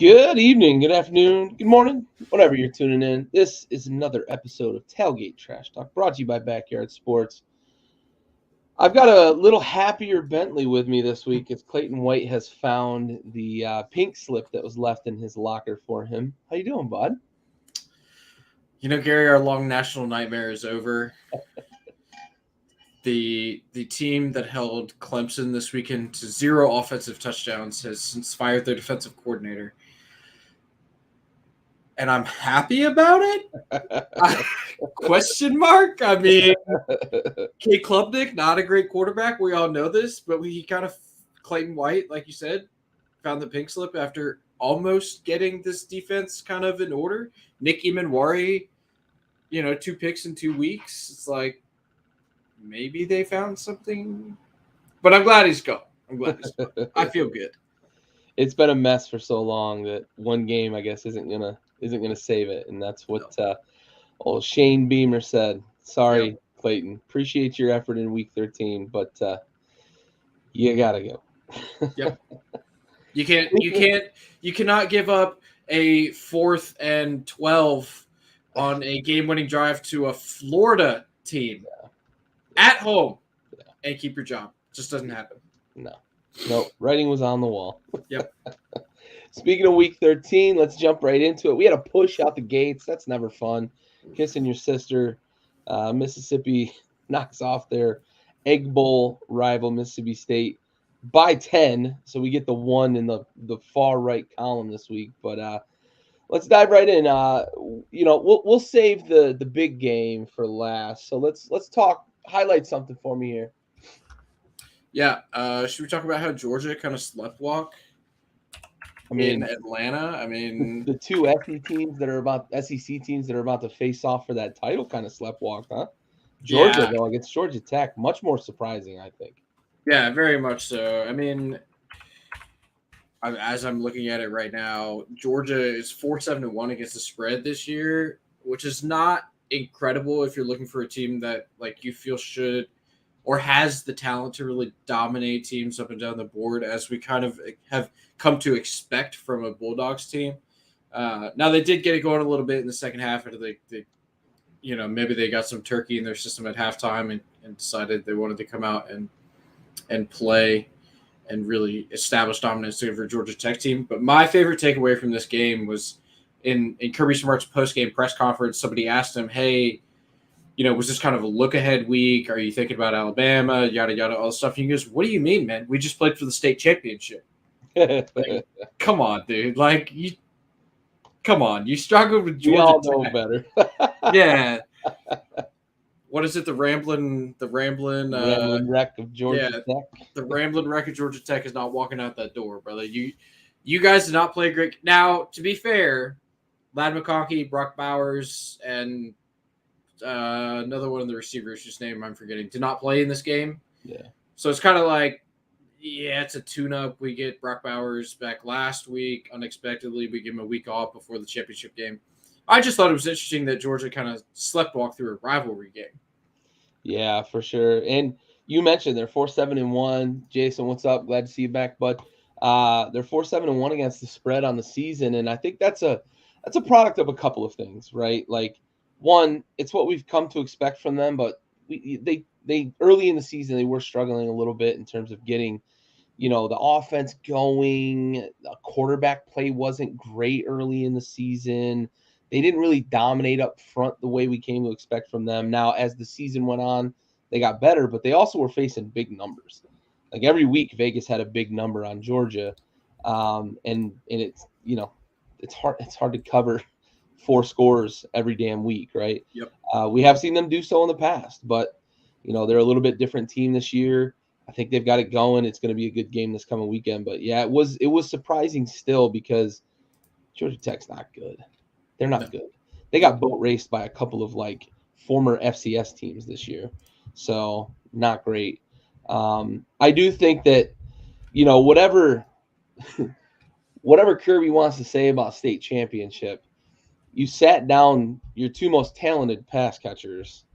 Good evening, good afternoon, good morning, whatever you're tuning in. This is another episode of Tailgate Trashtalk, brought to you by Backyard Sports. I've got a little happier Bentley with me this week as Clayton White has found the pink slip that was left in his locker for him. How you doing, bud? Gary, our long national nightmare is over. The team that held Clemson this weekend to 0 offensive touchdowns has since fired their defensive coordinator. And I'm happy about it? Question mark? I mean, Kate Klubnik, not a great quarterback. We all know this, but Clayton White, like you said, found the pink slip after almost getting this defense kind of in order. Nick Emanwari, 2 picks in 2 weeks. It's like, maybe they found something, but I'm glad he's gone. I feel good. It's been a mess for so long that one game, I guess, isn't gonna save it, and that's what old Shane Beamer said. Sorry, yep. Clayton. Appreciate your effort in Week 13, but you gotta go. Yep. You cannot give up a 4th and 12 on a game-winning drive to a Florida team at home and keep your job. It just doesn't happen. No, writing was on the wall. Yep. Speaking of Week 13, let's jump right into it. We had a push out the gates. That's never fun. Kissing your sister. Mississippi knocks off their Egg Bowl rival, Mississippi State, by 10. So we get the 1 in the far right column this week. But let's dive right in. We'll save the big game for last. So let's highlight something for me here. Yeah. Should we talk about how Georgia kind of sleptwalk? In Atlanta, the two SEC teams that are about to face off for that title kind of sleptwalk, huh? Georgia, though, against Georgia Tech, much more surprising, I think. Yeah, very much so. I mean, as I'm looking at it right now, Georgia is 4-7-1 against the spread this year, which is not incredible if you're looking for a team that you feel should or has the talent to really dominate teams up and down the board, as we kind of have come to expect from a Bulldogs team. Now, they did get it going a little bit in the second half. Maybe they got some turkey in their system at halftime and decided they wanted to come out and play and really establish dominance over Georgia Tech team. But my favorite takeaway from this game was in Kirby Smart's post-game press conference. Somebody asked him, hey, was this kind of a look-ahead week? Are you thinking about Alabama, yada, yada, all this stuff? And he goes, what do you mean, man? We just played for the state championship. Come on, dude. Come on. You struggled with Georgia We all Tech. know better. Yeah. What is it? The rambling wreck of Georgia Tech. The rambling wreck of Georgia Tech is not walking out that door, brother. You guys did not play great. Now, to be fair, Ladd McConkey, Brock Bowers, and another one of the receivers, whose name I'm forgetting, did not play in this game. Yeah. So it's kind of like, it's a tune-up. We get Brock Bowers back last week. Unexpectedly, we give him a week off before the championship game. I just thought it was interesting that Georgia kind of sleptwalked through a rivalry game. Yeah, for sure. And you mentioned they're 4-7-1. Jason, what's up? Glad to see you back. But they're 4-7-1 against the spread on the season, and I think that's a product of a couple of things, right? One, it's what we've come to expect from them, but they early in the season they were struggling a little bit in terms of getting, the offense going. The quarterback play wasn't great early in the season. They didn't really dominate up front the way we came to expect from them. Now, as the season went on, they got better, but they also were facing big numbers. Every week, Vegas had a big number on Georgia, and it's it's hard to cover 4 scores every damn week, right? Yep. We have seen them do so in the past, but they're a little bit different team this year. I think they've got it going. It's going to be a good game this coming weekend. But yeah, it was surprising still because Georgia Tech's not good. They're not good. They got boat raced by a couple of former FCS teams this year, so not great. I do think that whatever Kirby wants to say about state championship, you sat down your 2 most talented pass catchers.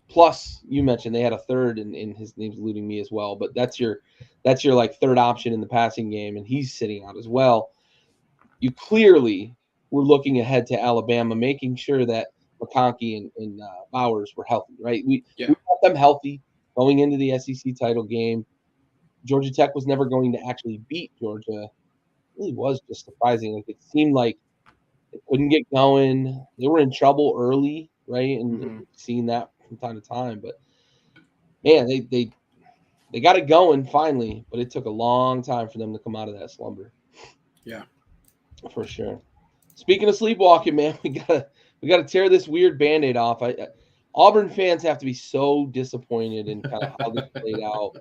Plus, you mentioned they had a third, and his name's eluding me as well. But that's your third option in the passing game, and he's sitting out as well. you clearly were looking ahead to Alabama, making sure that McConkey and Bowers were healthy, right? We got them healthy going into the SEC title game. Georgia Tech was never going to actually beat Georgia. It really was just surprising. Like, it seemed like they couldn't get going. They were in trouble early, right? And we've seen that from time to time. But man, they got it going finally, but it took a long time for them to come out of that slumber. Yeah, for sure. Speaking of sleepwalking, man, we gotta tear this weird Band-Aid off. Auburn fans have to be so disappointed in kind of how this played out.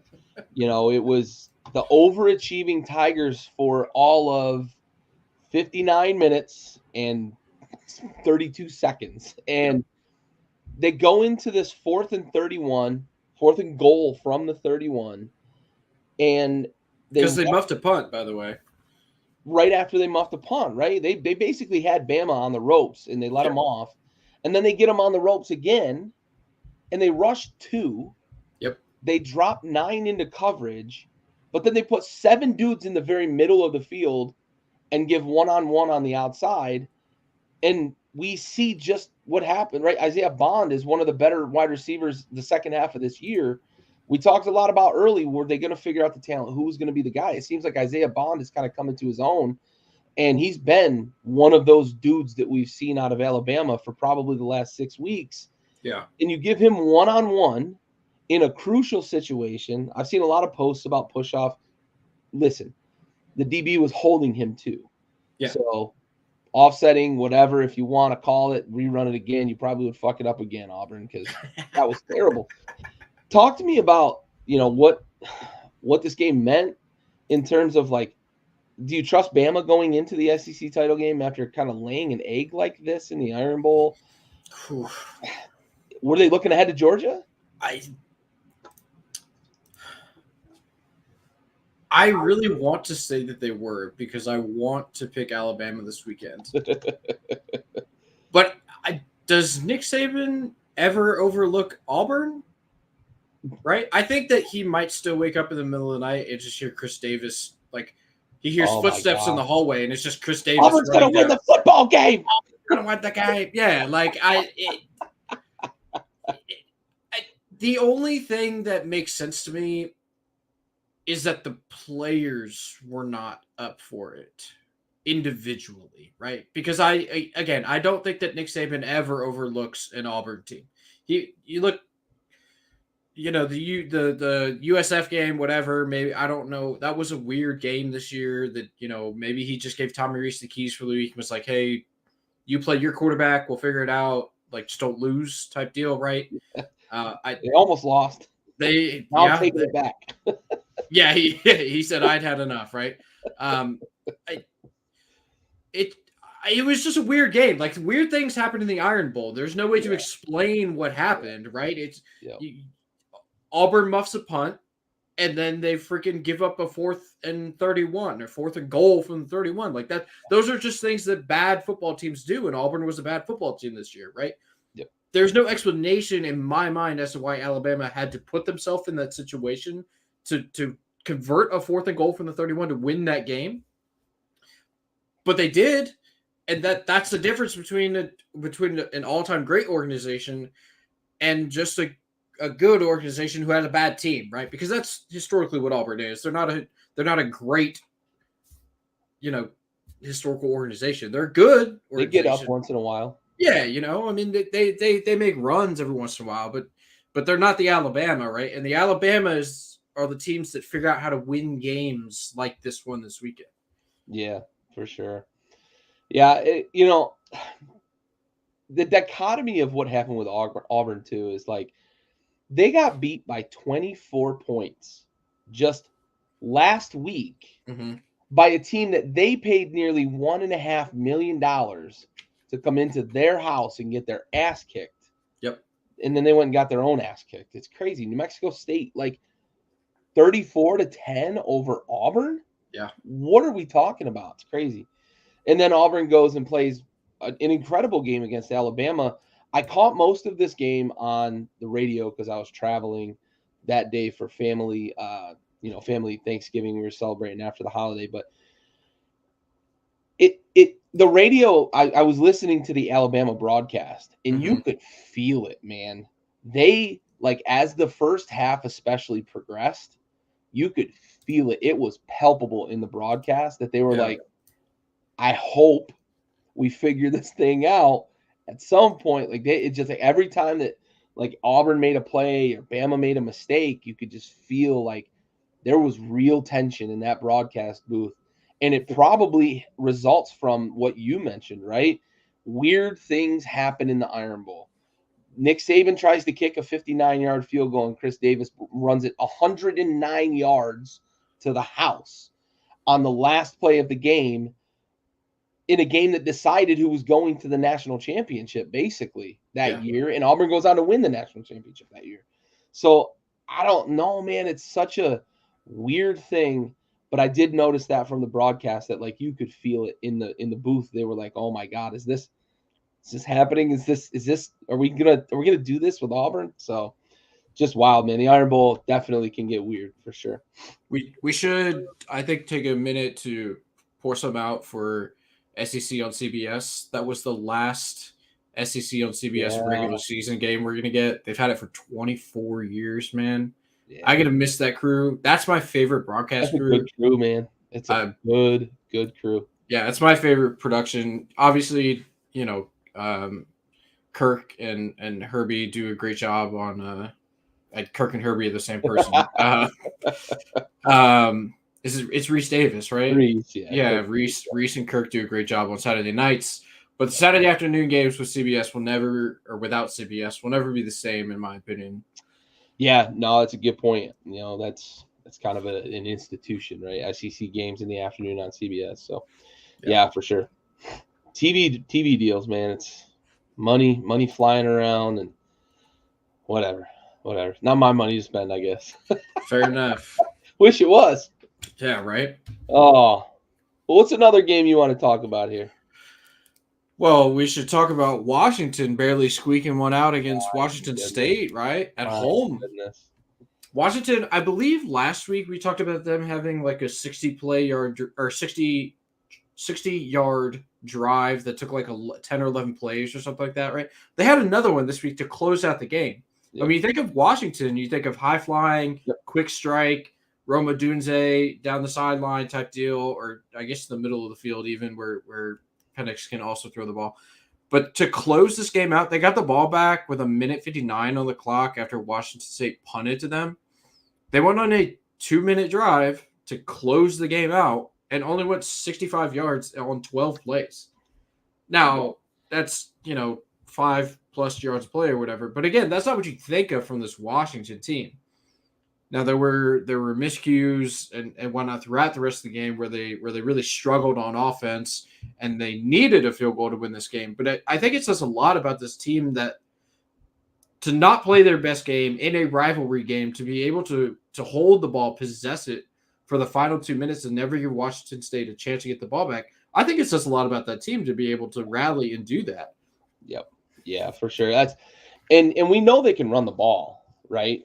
It was the overachieving Tigers for all of 59 minutes and 32 seconds. And they go into this 4th and 31, 4th and goal from the 31. And because they muffed a punt, by the way. Right after they muffed the punt, right? They basically had Bama on the ropes, and they let them off. And then they get them on the ropes again, and they rush 2. Yep. They drop 9 into coverage, but then they put 7 dudes in the very middle of the field and give one-on-one on the outside. And we see just what happened, right? Isaiah Bond is one of the better wide receivers the second half of this year. We talked a lot about early, were they going to figure out the talent? Who was going to be the guy? It seems like Isaiah Bond is kind of coming to his own, and he's been one of those dudes that we've seen out of Alabama for probably the last 6 weeks. Yeah. And you give him one-on-one in a crucial situation. I've seen a lot of posts about push-off. Listen, the DB was holding him too. Yeah. So offsetting, whatever, if you want to call it, rerun it again, you probably would fuck it up again, Auburn, because that was terrible. Talk to me about, what this game meant in terms of, like, do you trust Bama going into the SEC title game after kind of laying an egg like this in the Iron Bowl? Were they looking ahead to Georgia? I really want to say that they were, because I want to pick Alabama this weekend. But does Nick Saban ever overlook Auburn? Right? I think that he might still wake up in the middle of the night and just hear Chris Davis, like, he hears footsteps in the hallway, and it's just Chris Davis. Auburn's going to win the football game. Auburn's going to win the game. Yeah, like, the only thing that makes sense to me is that the players were not up for it individually, right? Because I don't think that Nick Saban ever overlooks an Auburn team. You look, the USF game, whatever, maybe, I don't know. That was a weird game this year that, maybe he just gave Tommy Reese the keys for the week and was like, hey, you play your quarterback, we'll figure it out. Like, just don't lose type deal, right? They almost lost. Taking it back. Yeah, he said I'd had enough, right? It was just a weird game. Like, weird things happened in the Iron Bowl. There's no way to explain what happened, right? Auburn muffs a punt, and then they freaking give up a 4th and 31 or 4th and goal from the 31. Like that. Those are just things that bad football teams do, and Auburn was a bad football team this year, right? Yep. There's no explanation in my mind as to why Alabama had to put themselves in that situation to convert a 4th and goal from the 31 to win that game. But they did, and that's the difference between an all-time great organization and just a good organization who had a bad team, right? Because that's historically what Auburn is. They're not a great, historical organization. They're good. They get up once in a while. Yeah, I mean, they make runs every once in a while, but they're not the Alabama, right? And the Alabamas are the teams that figure out how to win games like this one this weekend. Yeah, for sure. Yeah, the dichotomy of what happened with Auburn too is, like, they got beat by 24 points just last week by a team that they paid nearly $1.5 million to come into their house and get their ass kicked. Yep. And then they went and got their own ass kicked. It's crazy. New Mexico State, like, 34-10 over Auburn? Yeah. What are we talking about? It's crazy. And then Auburn goes and plays an incredible game against Alabama. I caught most of this game on the radio because I was traveling that day for family, family Thanksgiving. We were celebrating after the holiday. But The radio, I was listening to the Alabama broadcast, and you Mhm. could feel it, man. They, like, as the first half especially progressed, you could feel it. It was palpable in the broadcast that they were Yeah. like, I hope we figure this thing out at some point. Like, it's just like every time that like Auburn made a play or Bama made a mistake, you could just feel like there was real tension in that broadcast booth. And it probably results from what you mentioned, right? Weird things happen in the Iron Bowl. Nick Saban tries to kick a 59-yard field goal, and Chris Davis runs it 109 yards to the house on the last play of the game, in a game that decided who was going to the national championship basically that Yeah. year. And Auburn goes on to win the national championship that year. So I don't know, man. It's such a weird thing. But I did notice that from the broadcast that like you could feel it in the booth. They were like, "Oh my God, is this happening? Is this are we gonna do this with Auburn?" So just wild, man. The Iron Bowl definitely can get weird for sure. We should, I think, take a minute to pour some out for SEC on CBS. That was the last SEC on CBS Yeah, regular season game we're gonna get. They've had it for 24 years, man. I yeah. gotta miss that crew. That's my favorite That's broadcast a good crew. crew, man. It's a Uh, good crew. yeah, it's my favorite production. Obviously, Kirk and Herbie do a great job on. Kirk and Herbie are the same person. It's Reese Davis, right? Reese, yeah, Yeah, Kirk. Reese and Kirk do a great job on Saturday nights. But the Saturday afternoon games with CBS will never, or without CBS, will never be the same, in my opinion. Yeah, no, that's a good point. You know, that's kind of an institution, right? SEC games in the afternoon on CBS. So Yeah. yeah, for sure. TV deals, man. It's money flying around and whatever, whatever. Not my money to spend, I guess. Fair enough. Wish it was. Yeah, right. Oh, well, what's another game you want to talk about here? Well, we should talk about Washington barely squeaking one out against Washington Goodness, State, right? At my home. goodness. Washington, I believe last week we talked about them having like a 60 play yard or 60 yard drive that took like 10 or 11 plays or something like that, right? They had another one this week to close out the game. I Yep. mean, you think of Washington, you think of high flying, Yep. quick strike, Roma Dunze down the sideline type deal, or I guess the middle of the field, even where Penix can also throw the ball. But to close this game out, they got the ball back with a minute 59 on the clock after Washington State punted to them. They went on a 2-minute drive to close the game out and only went 65 yards on 12 plays. Now, that's, 5+ yards a play or whatever. But again, that's not what you think of from this Washington team. Now there were miscues and whatnot throughout the rest of the game where they really struggled on offense and they needed a field goal to win this game. But I think it says a lot about this team that to not play their best game in a rivalry game, to be able to hold the ball, possess it for the final 2 minutes, and never give Washington State a chance to get the ball back. I think it says a lot about that team to be able to rally and do that. Yep. Yeah, for sure. That's and we know they can run the ball, right?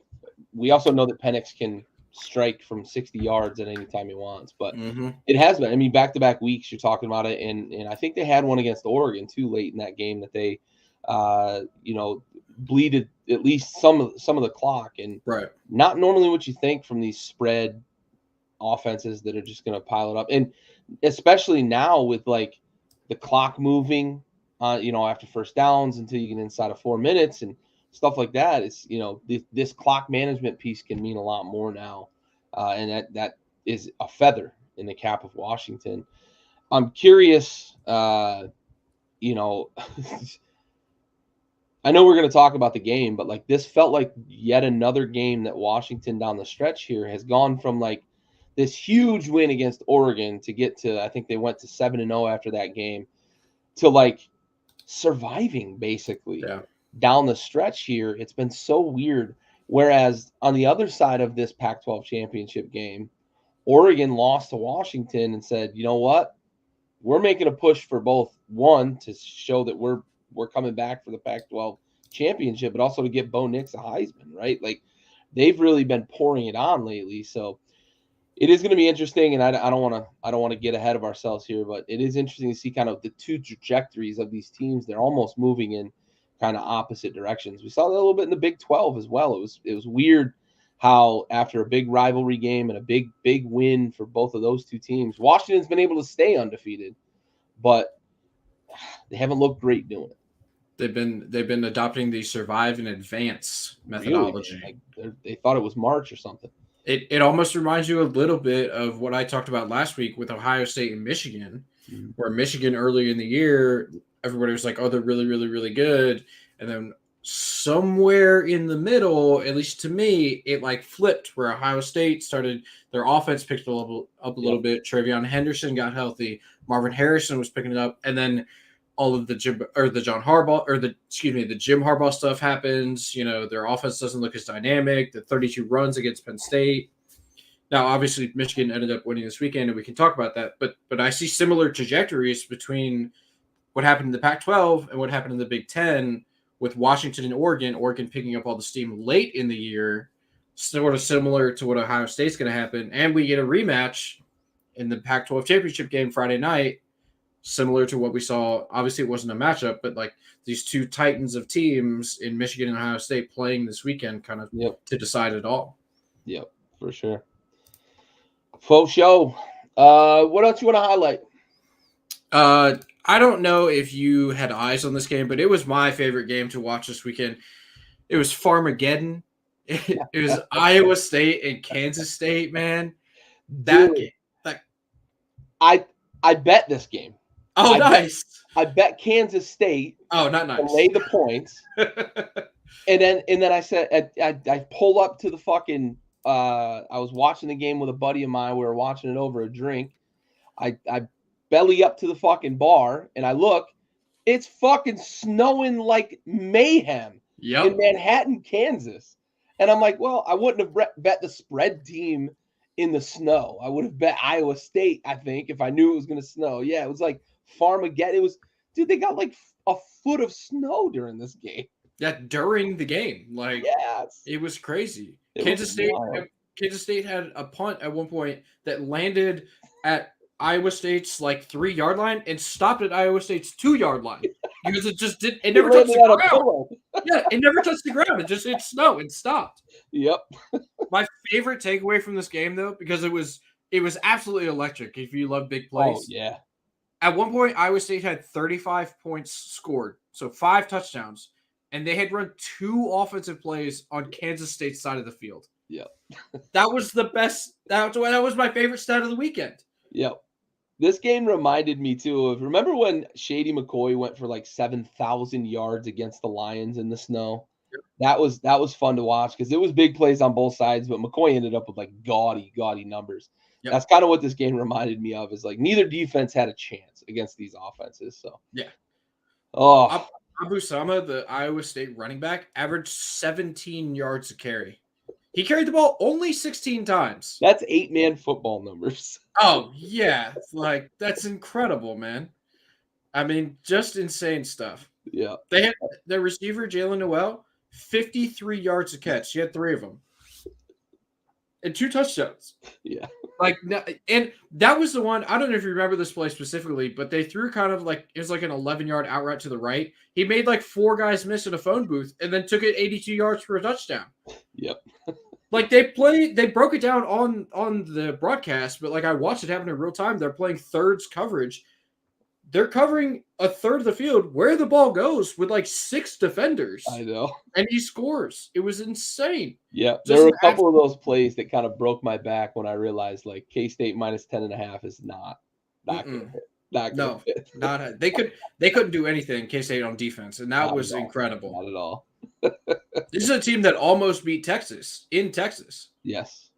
We also know that Penix can strike from 60 yards at any time he wants, but Mm-hmm. it has been. I mean, back-to-back weeks you're talking about it, and I think they had one against Oregon too late in that game that they, bleeded at least some of the clock, and Right. not normally what you think from these spread offenses that are just going to pile it up, and especially now with like the clock moving, after first downs until you get inside of 4 minutes and stuff like that. It's this clock management piece can mean a lot more now, and that is a feather in the cap of Washington. I'm curious, you know. I know we're going to talk about the game, but like this felt like yet another game that Washington down the stretch here has gone from like this huge win against Oregon to get to, I think they went to 7-0 after that game, to like surviving basically Yeah. down the stretch here. It's been so weird. Whereas on the other side of this Pac-12 championship game, Oregon lost to Washington and said, you know what? We're making a push for both, one, to show that we're coming back for the Pac-12 championship, but also to get Bo Nix a Heisman, right? Like they've really been pouring it on lately. So it is going to be interesting, and I don't want to get ahead of ourselves here, but it is interesting to see kind of the two trajectories of these teams. They're almost moving in kind of opposite directions. We saw that a little bit in the Big 12 as well. It was weird how after a big rivalry game and a big win for both of those two teams, Washington's been able to stay undefeated, but they haven't looked great doing it. They've been adopting the survive and advance methodology. Really? Like they thought it was March or something. It almost reminds you a little bit of what I talked about last week with Ohio State and Michigan, where Michigan early in the year, everybody was like, oh, they're really, really, really good. And then somewhere in the middle, at least to me, it like flipped where Ohio State started, their offense picked up a little bit. Travion Henderson got healthy. Marvin Harrison was picking it up. And then all of the Jim Harbaugh stuff happens. You know, their offense doesn't look as dynamic. The 32 runs against Penn State. Now, obviously, Michigan ended up winning this weekend, and we can talk about that. But I see similar trajectories between what happened in the Pac-12 and what happened in the Big Ten with Washington and Oregon. Oregon picking up all the steam late in the year, sort of similar to what Ohio State's going to happen. And we get a rematch in the Pac-12 championship game Friday night, similar to what we saw. Obviously, it wasn't a matchup, but like these two titans of teams in Michigan and Ohio State playing this weekend kind of to decide it all. Yep, for sure. Faux show. What else you want to highlight? I don't know if you had eyes on this game, but it was my favorite game to watch this weekend. It was Farmageddon. It was Iowa State and Kansas State, man. That game. I bet this game. Oh, nice. I bet Kansas State. Oh, not nice. To lay the points. and then I said I pull up to the fucking. I was watching the game with a buddy of mine. We were watching it over a drink. I belly up to the fucking bar and I look. It's fucking snowing like mayhem in Manhattan, Kansas. And I'm like, well, I wouldn't have bet the spread team in the snow. I would have bet Iowa State, I think, if I knew it was going to snow. Yeah, it was like Farmageddon. It was, dude, they got like a foot of snow during this game. Yeah, during the game. Like, it was crazy. Kansas State had a punt at one point that landed at Iowa State's like 3-yard line and stopped at Iowa State's 2-yard line because it never touched the ground. Yeah, it never touched the ground. It hit snow and stopped. Yep. My favorite takeaway from this game, though, because it was absolutely electric if you love big plays. Oh, yeah. At one point, Iowa State had 35 points scored, so 5 touchdowns, and they had run 2 offensive plays on Kansas State's side of the field. Yep. That was the best. That was my favorite stat of the weekend. Yep. This game reminded me, too, of, remember when Shady McCoy went for like 7,000 yards against the Lions in the snow? Yep. That was fun to watch because it was big plays on both sides, but McCoy ended up with like gaudy numbers. Yep. That's kind of what this game reminded me of, is like neither defense had a chance against these offenses. So yeah. Oh, Abu Sama, the Iowa State running back, averaged 17 yards a carry. He carried the ball only 16 times. That's 8-man football numbers. Oh, yeah. Like, that's incredible, man. I mean, just insane stuff. Yeah. They had their receiver, Jalen Noel, 53 yards a catch. He had 3 of them. And 2 touchdowns. Yeah. Like, and that was the one, I don't know if you remember this play specifically, but they threw kind of like, it was like an 11-yard out route to the right. He made like 4 guys miss in a phone booth and then took it 82 yards for a touchdown. Yep. Like they broke it down on the broadcast, but like I watched it happen in real time. They're playing thirds coverage. They're covering a third of the field where the ball goes with like 6 defenders. I know. And he scores. It was insane. Yeah. There were a couple of those plays that kind of broke my back when I realized like K-State minus 10.5 is not going to hit. Not they couldn't do anything, K-State on defense, and that was incredible. Not at all. This is a team that almost beat Texas in Texas. Yes.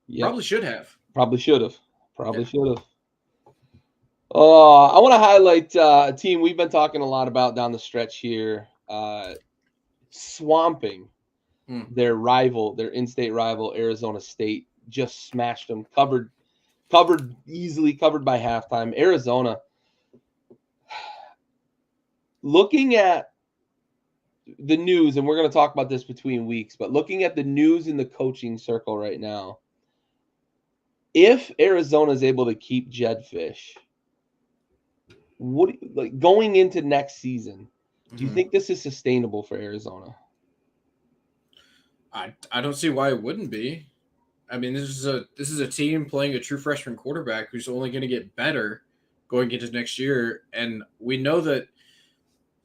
Yep. Probably should have. I want to highlight a team we've been talking a lot about down the stretch here, swamping their in-state rival, Arizona State. Just smashed them, covered easily, covered by halftime. Arizona, looking at the news, and we're going to talk about this between weeks, but looking at the news in the coaching circle right now, if Arizona is able to keep Jed Fish, going into next season, do you think this is sustainable for Arizona? I don't see why it wouldn't be. I mean, this is a team playing a true freshman quarterback who's only going to get better going into next year, and we know that.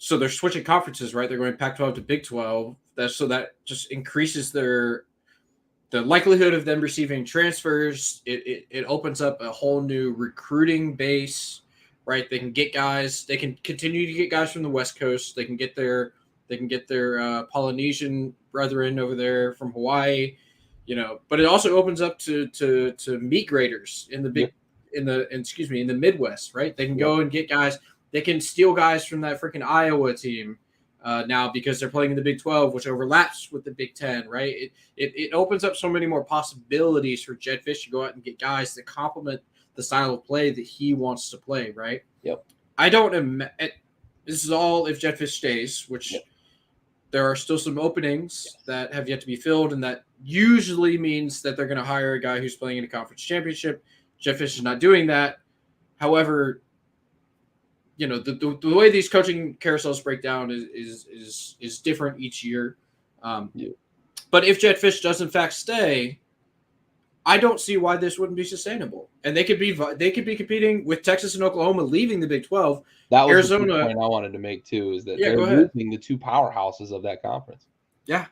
So they're switching conferences, right? They're going Pac-12 to Big 12. That just increases the likelihood of them receiving transfers. It opens up a whole new recruiting base, right? They can get guys. They can continue to get guys from the West Coast. They can get their Polynesian brethren over there from Hawaii, But it also opens up to meat graders in the in the Midwest, right? They can go and get guys. They can steal guys from that freaking Iowa team now because they're playing in the Big 12, which overlaps with the Big 10, right? It opens up so many more possibilities for Jed Fish to go out and get guys that complement the style of play that he wants to play, right? Yep. I don't. This is all if Jed Fish stays, which there are still some openings that have yet to be filled, and that usually means that they're going to hire a guy who's playing in a conference championship. Jed Fish is not doing that. However, the way these coaching carousels break down is different each year. But if Jed Fish does in fact stay, I don't see why this wouldn't be sustainable. And they could be competing with Texas and Oklahoma leaving the Big 12. That was Arizona, the point I wanted to make too, is that they're losing the two powerhouses of that conference. Yeah.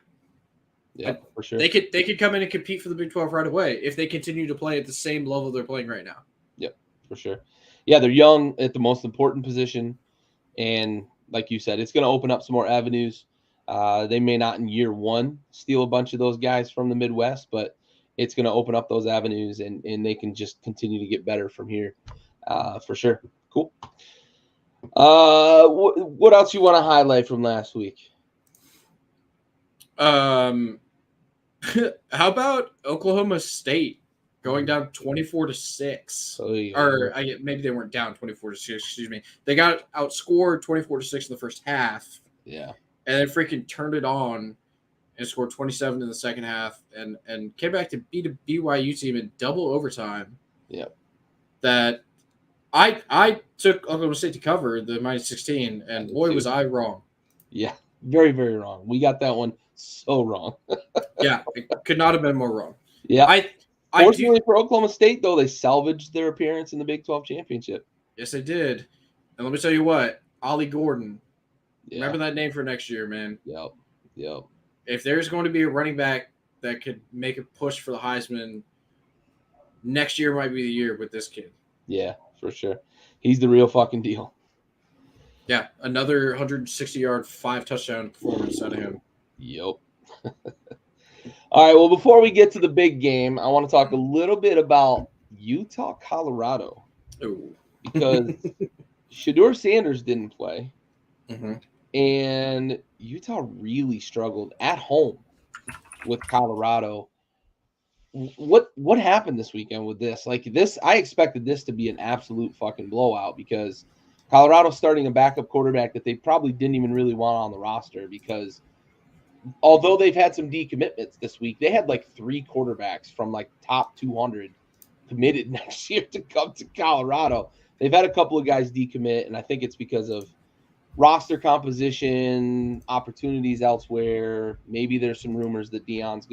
Yeah, for sure. They could come in and compete for the Big 12 right away if they continue to play at the same level they're playing right now. Yep, for sure. Yeah, they're young at the most important position. And like you said, it's going to open up some more avenues. They may not in year one steal a bunch of those guys from the Midwest, but it's going to open up those avenues, and they can just continue to get better from here, for sure. Cool. What else you want to highlight from last week? How about Oklahoma State going down 24-6? Or maybe they weren't down 24-6. Excuse me. They got outscored 24-6 in the first half. Yeah, and then freaking turned it on and scored 27 in the second half, and came back to beat a BYU team in double overtime. Yeah, that I took Oklahoma State to cover the -16, and boy was I wrong. Yeah, very, very wrong. We got that one so wrong. Yeah, it could not have been more wrong. Yeah. Fortunately for Oklahoma State, though, they salvaged their appearance in the Big 12 championship. Yes, they did. And let me tell you what, Ollie Gordon. Yeah. Remember that name for next year, man. Yep. If there's going to be a running back that could make a push for the Heisman, next year might be the year with this kid. Yeah, for sure. He's the real fucking deal. Yeah, another 160-yard, 5-touchdown performance out of him. Yep. All right, well, before we get to the big game, I want to talk a little bit about Utah, Colorado. Ooh. Because Shedeur Sanders didn't play. Mm-hmm. And Utah really struggled at home with Colorado. What happened this weekend with this? Like this, I expected this to be an absolute fucking blowout because Colorado's starting a backup quarterback that they probably didn't even really want on the roster because although they've had some decommitments this week, they had like 3 quarterbacks from like top 200 committed next year to come to Colorado. They've had a couple of guys decommit, and I think it's because of roster composition, opportunities elsewhere. Maybe there's some rumors that Deion's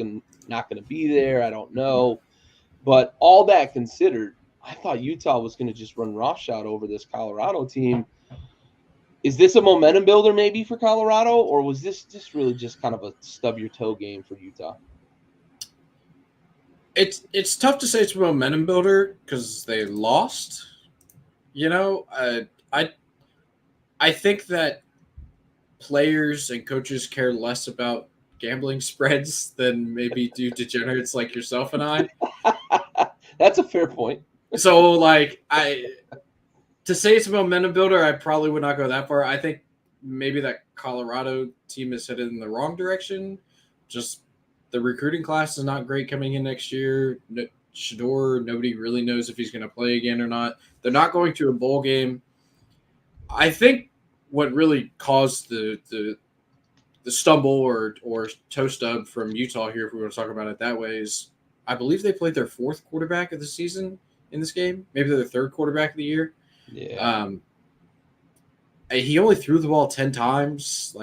not going to be there. I don't know. But all that considered, I thought Utah was going to just run roughshod over this Colorado team. Is this a momentum builder maybe for Colorado, or was this just really just kind of a stub your toe game for Utah? It's tough to say it's a momentum builder because they lost. I think that players and coaches care less about gambling spreads than maybe do degenerates like yourself and I. That's a fair point. So, to say it's a momentum builder, I probably would not go that far. I think maybe that Colorado team is headed in the wrong direction. Just the recruiting class is not great coming in next year. Shedeur, nobody really knows if he's going to play again or not. They're not going to a bowl game. I think what really caused the stumble or toe stub from Utah here, if we want to talk about it that way, is I believe they played their fourth quarterback of the season in this game. Maybe they're the third quarterback of the year. Yeah. He only threw the ball 10 times.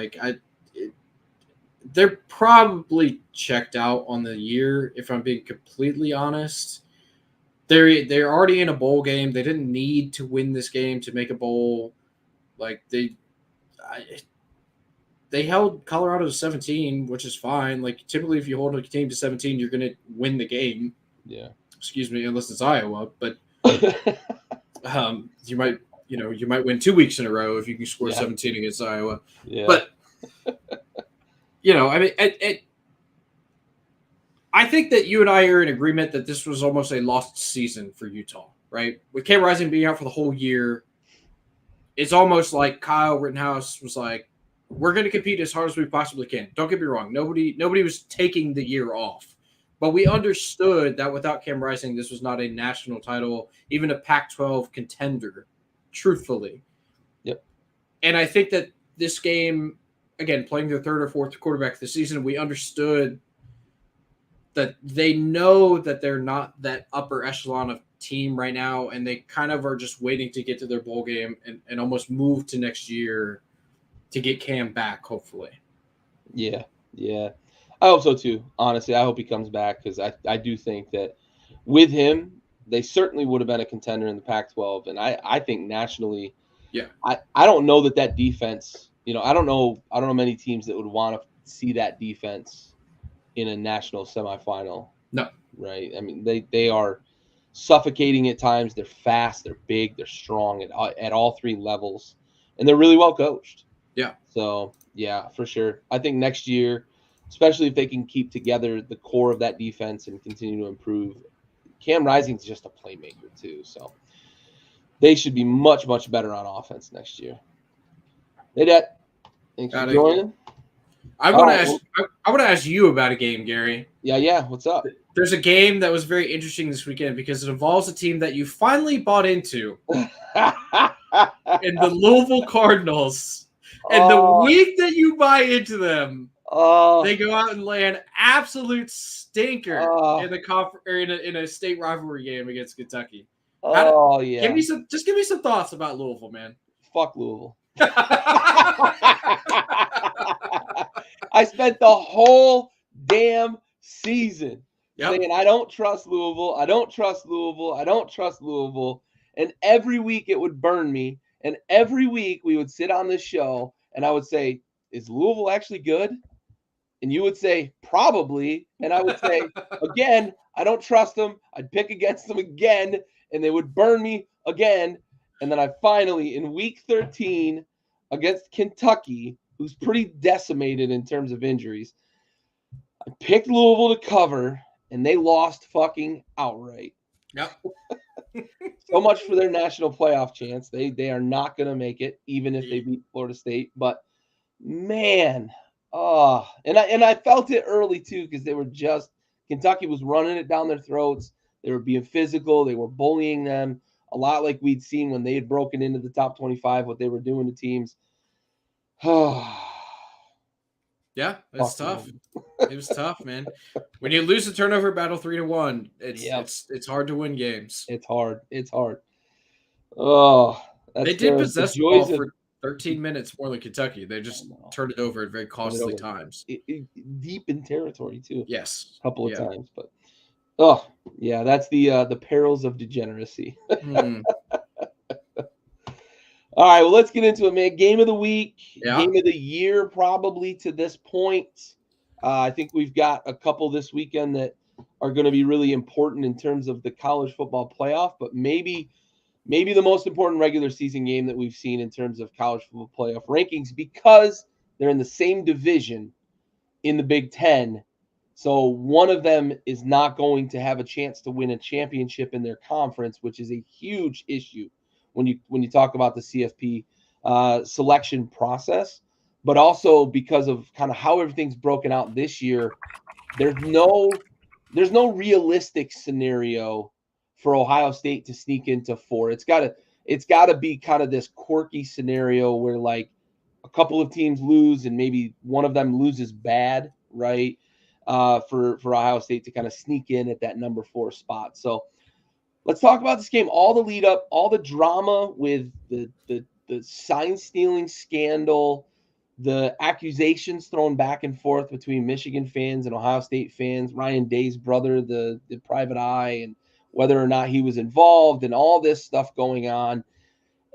They're probably checked out on the year, if I'm being completely honest. They're already in a bowl game. They didn't need to win this game to make a bowl. They held Colorado to 17, which is fine. Like, typically, if you hold a team to 17, you're going to win the game. Yeah. Excuse me, unless it's Iowa. But you might win 2 weeks in a row if you can score 17 against Iowa. Yeah. But I mean, I think that you and I are in agreement that this was almost a lost season for Utah, right? With Cam Rising being out for the whole year, it's almost like Kyle Rittenhouse was like, we're going to compete as hard as we possibly can. Don't get me wrong. Nobody was taking the year off. But we understood that without Cam Rising, this was not a national title, even a Pac-12 contender, truthfully. Yep. And I think that this game, again, playing their third or fourth quarterback this season, we understood that they know that they're not that upper echelon of team right now, and they kind of are just waiting to get to their bowl game and almost move to next year to get Cam back, hopefully. Yeah. I hope so too. Honestly, I hope he comes back because I do think that with him, they certainly would have been a contender in the Pac-12, and I think nationally, I don't know that defense. I don't know many teams that would want to see that defense in a national semifinal. No. Right? I mean, they are suffocating at times. They're fast, they're big, they're strong at all three levels, and they're really well coached. Yeah. So, yeah, for sure. I think next year, especially if they can keep together the core of that defense and continue to improve, Cam Rising's just a playmaker too. So they should be much, much better on offense next year. Hey, Dad. Thanks for joining. I want to ask you about a game, Gary. Yeah. What's up? There's a game that was very interesting this weekend because it involves a team that you finally bought into in the Louisville Cardinals. And the week that you buy into them, they go out and lay an absolute stinker in a state rivalry game against Kentucky. Give me some thoughts about Louisville, man. Fuck Louisville. I spent the whole damn season saying I don't trust Louisville. And every week it would burn me. And every week we would sit on this show and I would say, is Louisville actually good? And you would say, probably. And I would say, again, I don't trust them. I'd pick against them again. And they would burn me again. And then I finally, in week 13 against Kentucky, who's pretty decimated in terms of injuries, I picked Louisville to cover, and they lost fucking outright. Yep. So much for their national playoff chance. They are not going to make it, even if they beat Florida State. But, man, and I felt it early, too, because they were just – Kentucky was running it down their throats. They were being physical. They were bullying them, a lot like we'd seen when they had broken into the top 25, what they were doing to teams. Yeah, it's tough. It was tough, man. When you lose the turnover battle 3-1, it's hard to win games. It's hard. Oh, they did possess the ball for 13 minutes more than Kentucky. They just turned it over at very costly times. Deep in territory too. Yes, a couple of times, but that's the perils of degeneracy. All right, well, let's get into it, man. Game of the week, game of the year, probably to this point. I think we've got a couple this weekend that are going to be really important in terms of the college football playoff, but maybe the most important regular season game that we've seen in terms of college football playoff rankings because they're in the same division in the Big Ten. So one of them is not going to have a chance to win a championship in their conference, which is a huge issue when you talk about the CFP selection process, but also because of kind of how everything's broken out this year, there's no realistic scenario for Ohio State to sneak into 4. It's got to be kind of this quirky scenario where like a couple of teams lose and maybe one of them loses bad, right? for Ohio State to kind of sneak in at that number 4 spot. So let's talk about this game. All the lead up, all the drama with the sign stealing scandal, the accusations thrown back and forth between Michigan fans and Ohio State fans, Ryan Day's brother, the private eye, and whether or not he was involved, and all this stuff going on.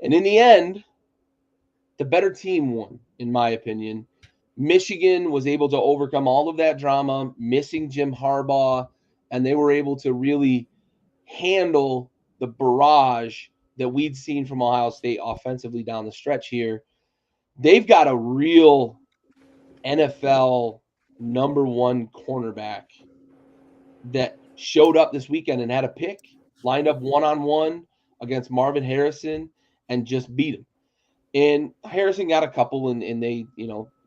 And in the end, the better team won, in my opinion. Michigan was able to overcome all of that drama, missing Jim Harbaugh, and they were able to really handle the barrage that we'd seen from Ohio State offensively down the stretch here. They've got a real NFL number 1 cornerback that showed up this weekend and had a pick, lined up one-on-one against Marvin Harrison and just beat him. And Harrison got a couple, and they,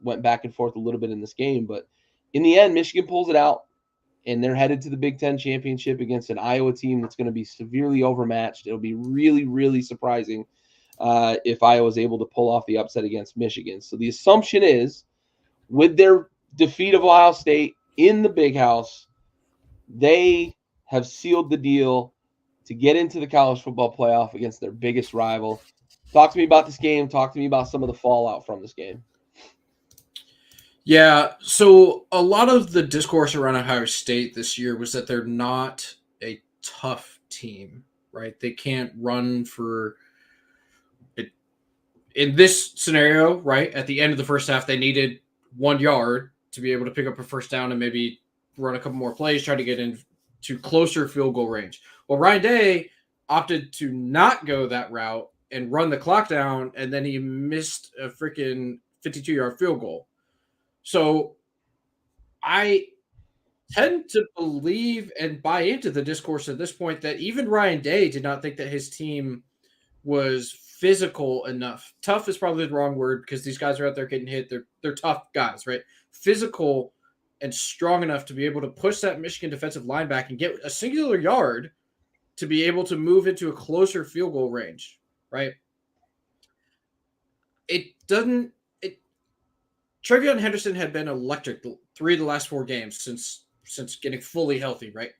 went back and forth a little bit in this game. But in the end, Michigan pulls it out, and they're headed to the Big Ten championship against an Iowa team that's going to be severely overmatched. It'll be really, really surprising if Iowa's able to pull off the upset against Michigan. So the assumption is, with their defeat of Ohio State in the Big House, they have sealed the deal to get into the college football playoff against their biggest rival. Talk to me about this game. Talk to me about some of the fallout from this game. Yeah, so a lot of the discourse around Ohio State this year was that they're not a tough team, right? They can't run for it. In this scenario, right, at the end of the first half, they needed 1 yard to be able to pick up a first down and maybe run a couple more plays, try to get into closer field goal range. Well, Ryan Day opted to not go that route and run the clock down, and then he missed a freaking 52-yard field goal. So I tend to believe and buy into the discourse at this point that even Ryan Day did not think that his team was physical enough. Tough is probably the wrong word because these guys are out there getting hit. They're tough guys, right? Physical and strong enough to be able to push that Michigan defensive line back and get a singular yard to be able to move into a closer field goal range, right? Trevion Henderson had been electric 3 of the last 4 games since getting fully healthy, right?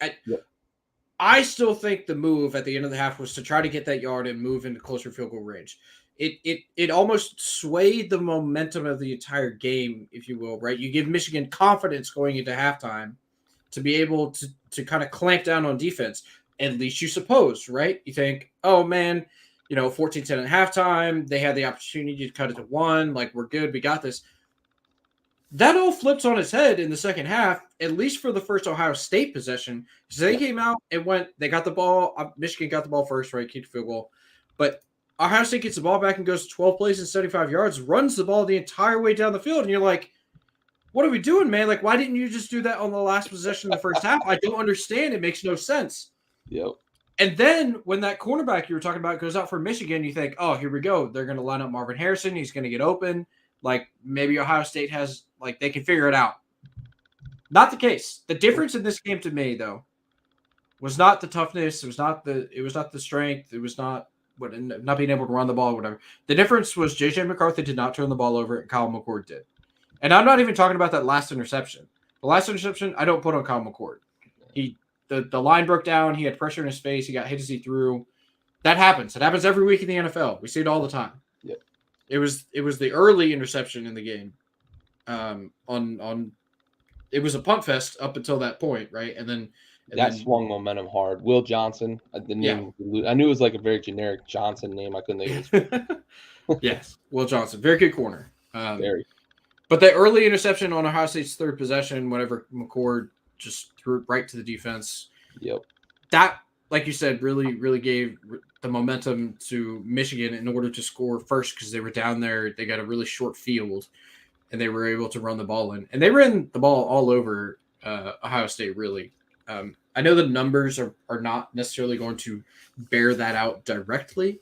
I still think the move at the end of the half was to try to get that yard and move into closer field goal range. It almost swayed the momentum of the entire game, if you will, right? You give Michigan confidence going into halftime to be able to kind of clamp down on defense. At least you suppose, right? You think, oh man, 14-10 at halftime. They had the opportunity to cut it to 1. Like, we're good. We got this. That all flips on its head in the second half, at least for the first Ohio State possession. So they came out and they got the ball. Michigan got the ball first, right? Kicked the field goal. But Ohio State gets the ball back and goes 12 plays and 75 yards, runs the ball the entire way down the field. And you're like, what are we doing, man? Like, why didn't you just do that on the last possession of the first half? I don't understand. It makes no sense. Yep. And then when that cornerback you were talking about goes out for Michigan, you think, oh, here we go. They're going to line up Marvin Harrison. He's going to get open. Like, maybe Ohio State has, like, they can figure it out. Not the case. The difference in this game to me, though, was not the toughness. It was not the strength. It was not being able to run the ball or whatever. The difference was J.J. McCarthy did not turn the ball over, and Kyle McCord did. And I'm not even talking about that last interception. The last interception, I don't put on Kyle McCord. The line broke down. He had pressure in his face. He got hit as he threw. That happens. It happens every week in the NFL. We see it all the time. Yep. It was the early interception in the game. It was a punt fest up until that point, right? And then swung momentum hard. Will Johnson, the name. Yeah. I knew it was like a very generic Johnson name. I couldn't think of it. Yes, Will Johnson, very good corner. Very. But the early interception on Ohio State's third possession, whenever McCord just threw it right to the defense. Yep. That, like you said, really, really gave the momentum to Michigan in order to score first because they were down there. They got a really short field, and they were able to run the ball in. And they ran the ball all over Ohio State, really. I know the numbers are not necessarily going to bear that out directly,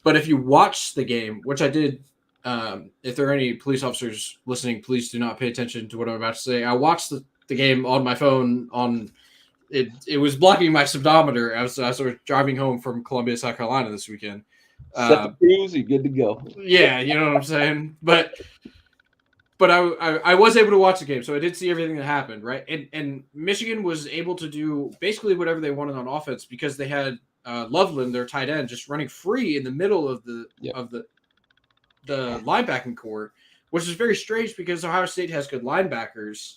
but if you watch the game, which I did, if there are any police officers listening, please do not pay attention to what I'm about to say. I watched the game on my phone on it was blocking my speedometer as I was driving home from Columbia, South Carolina this weekend. Set the cruise, you're good to go. Yeah, you know what I'm saying? But but I was able to watch the game, so I did see everything that happened, right? And Michigan was able to do basically whatever they wanted on offense because they had Loveland, their tight end, just running free in the middle of the linebacking core, which is very strange because Ohio State has good linebackers.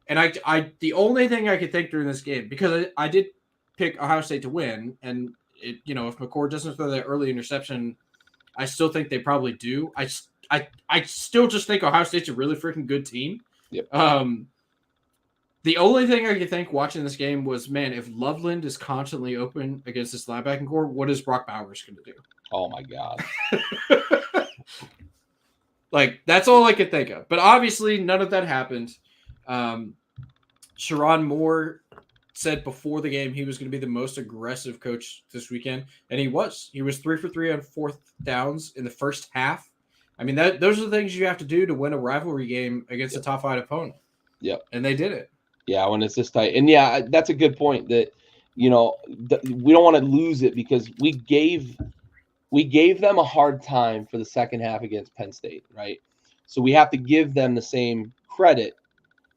And I the only thing I could think during this game, because I did pick Ohio State to win, and if McCord doesn't throw that early interception, I still think they probably do. I still just think Ohio State's a really freaking good team. Yep. The only thing I could think watching this game was, man, if Loveland is constantly open against this linebacking core, what is Brock Bowers going to do? Oh my God. Like, that's all I could think of. But obviously, none of that happened. Sharon Moore said before the game he was going to be the most aggressive coach this weekend, and he was. He was 3 for 3 on fourth downs in the first half. I mean, those are the things you have to do to win a rivalry game against a top 5 opponent. Yep. And they did it. Yeah, when it's this tight. And yeah, that's a good point that, we don't want to lose it because we gave them a hard time for the second half against Penn State, right? So we have to give them the same credit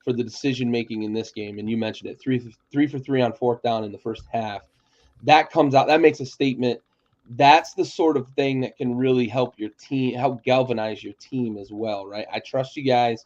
for the decision making in this game. And you mentioned it, 3 for 3 on fourth down in the first half. That comes out, that makes a statement. That's the sort of thing that can really help your team, help galvanize your team as well, right? I trust you guys.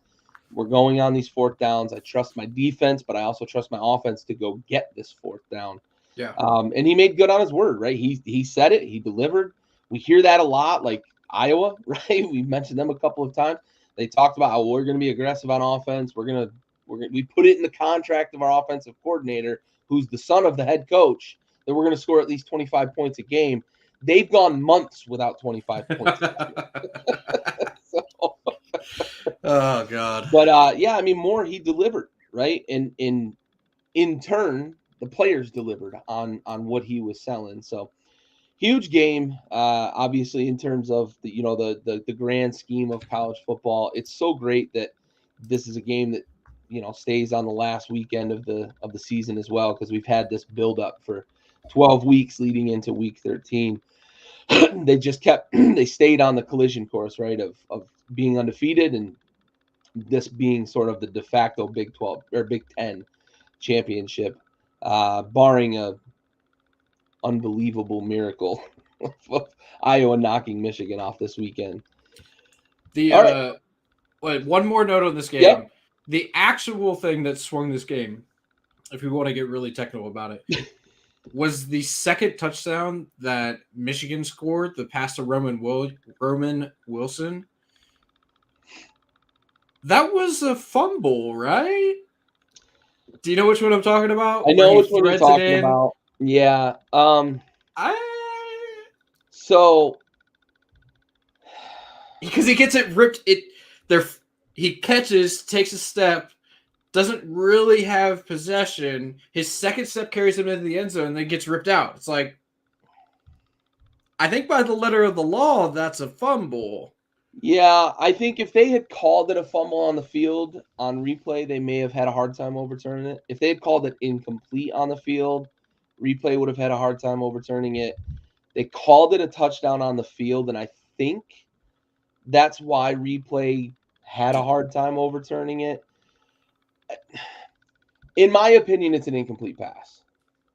We're going on these fourth downs. I trust my defense, but I also trust my offense to go get this fourth down. Yeah. And he made good on his word, right? He said it. He delivered. We hear that a lot, like Iowa, right? We mentioned them a couple of times. They talked about how we're going to be aggressive on offense. We put it in the contract of our offensive coordinator, who's the son of the head coach, that we're going to score at least 25 points a game. They've gone months without 25 points. Oh God. But yeah, I mean, Moore, he delivered, right? And in turn, the players delivered on what he was selling. So huge game, obviously, in terms of the grand scheme of college football. It's so great that this is a game that stays on the last weekend of the season as well, because we've had this build up for 12 weeks leading into week 13. They stayed on the collision course, right, of being undefeated, and this being sort of the de facto Big 12 or Big 10 championship, barring a unbelievable miracle of Iowa knocking Michigan off this weekend. One more note on this game. Yep. The actual thing that swung this game, if we want to get really technical about it, was the second touchdown that Michigan scored, the pass to Roman Wilson. That was a fumble, right? Do you know which one I'm talking about? I know which one you're talking about. Yeah. So because he gets it ripped, he catches, takes a step, doesn't really have possession. His second step carries him into the end zone and then gets ripped out. It's like, I think by the letter of the law, that's a fumble. Yeah, I think if they had called it a fumble on the field on replay, they may have had a hard time overturning it. If they had called it incomplete on the field, replay would have had a hard time overturning it. They called it a touchdown on the field, and I think that's why replay had a hard time overturning it. In my opinion, it's an incomplete pass.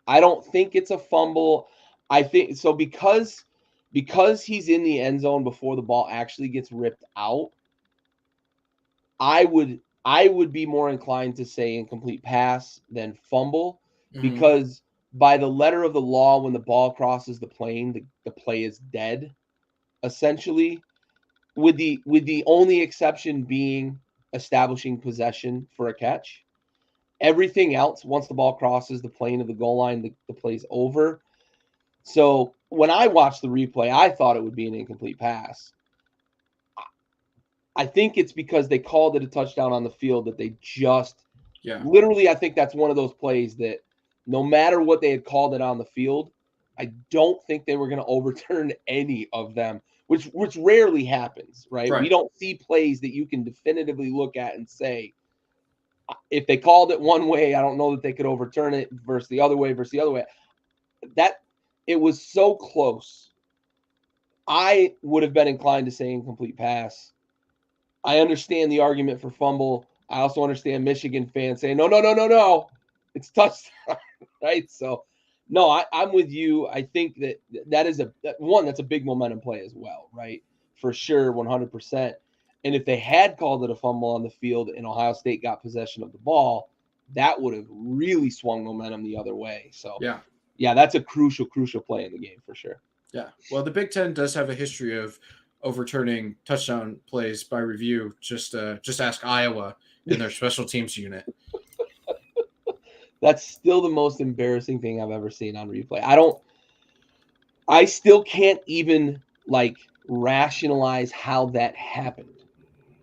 I don't think it's a fumble. I think so because he's in the end zone before the ball actually gets ripped out. I would be more inclined to say incomplete pass than fumble, because by the letter of the law, when the ball crosses the plane, the play is dead, essentially, with the only exception being establishing possession for a catch. Everything else, once the ball crosses the plane of the goal line, the play's over. So when I watched the replay, I thought it would be an incomplete pass. I think it's because they called it a touchdown on the field that they just literally, I think that's one of those plays that no matter what they had called it on the field, I don't think they were going to overturn any of them, which rarely happens, right? We don't see plays that you can definitively look at and say, if they called it one way, I don't know that they could overturn it versus the other way. That it was so close. I would have been inclined to say incomplete pass I understand the argument for fumble. I also understand Michigan fans saying, no, it's touchdown, right? So, no, I'm with you. I think that is that's a big momentum play as well, right? For sure, 100%. And if they had called it a fumble on the field and Ohio State got possession of the ball, that would have really swung momentum the other way. So, yeah, that's a crucial play in the game for sure. Yeah. Well, the Big Ten does have a history of overturning touchdown plays by review. Just ask Iowa in their special teams unit. That's still the most embarrassing thing I've ever seen on replay. I still can't even rationalize how that happened.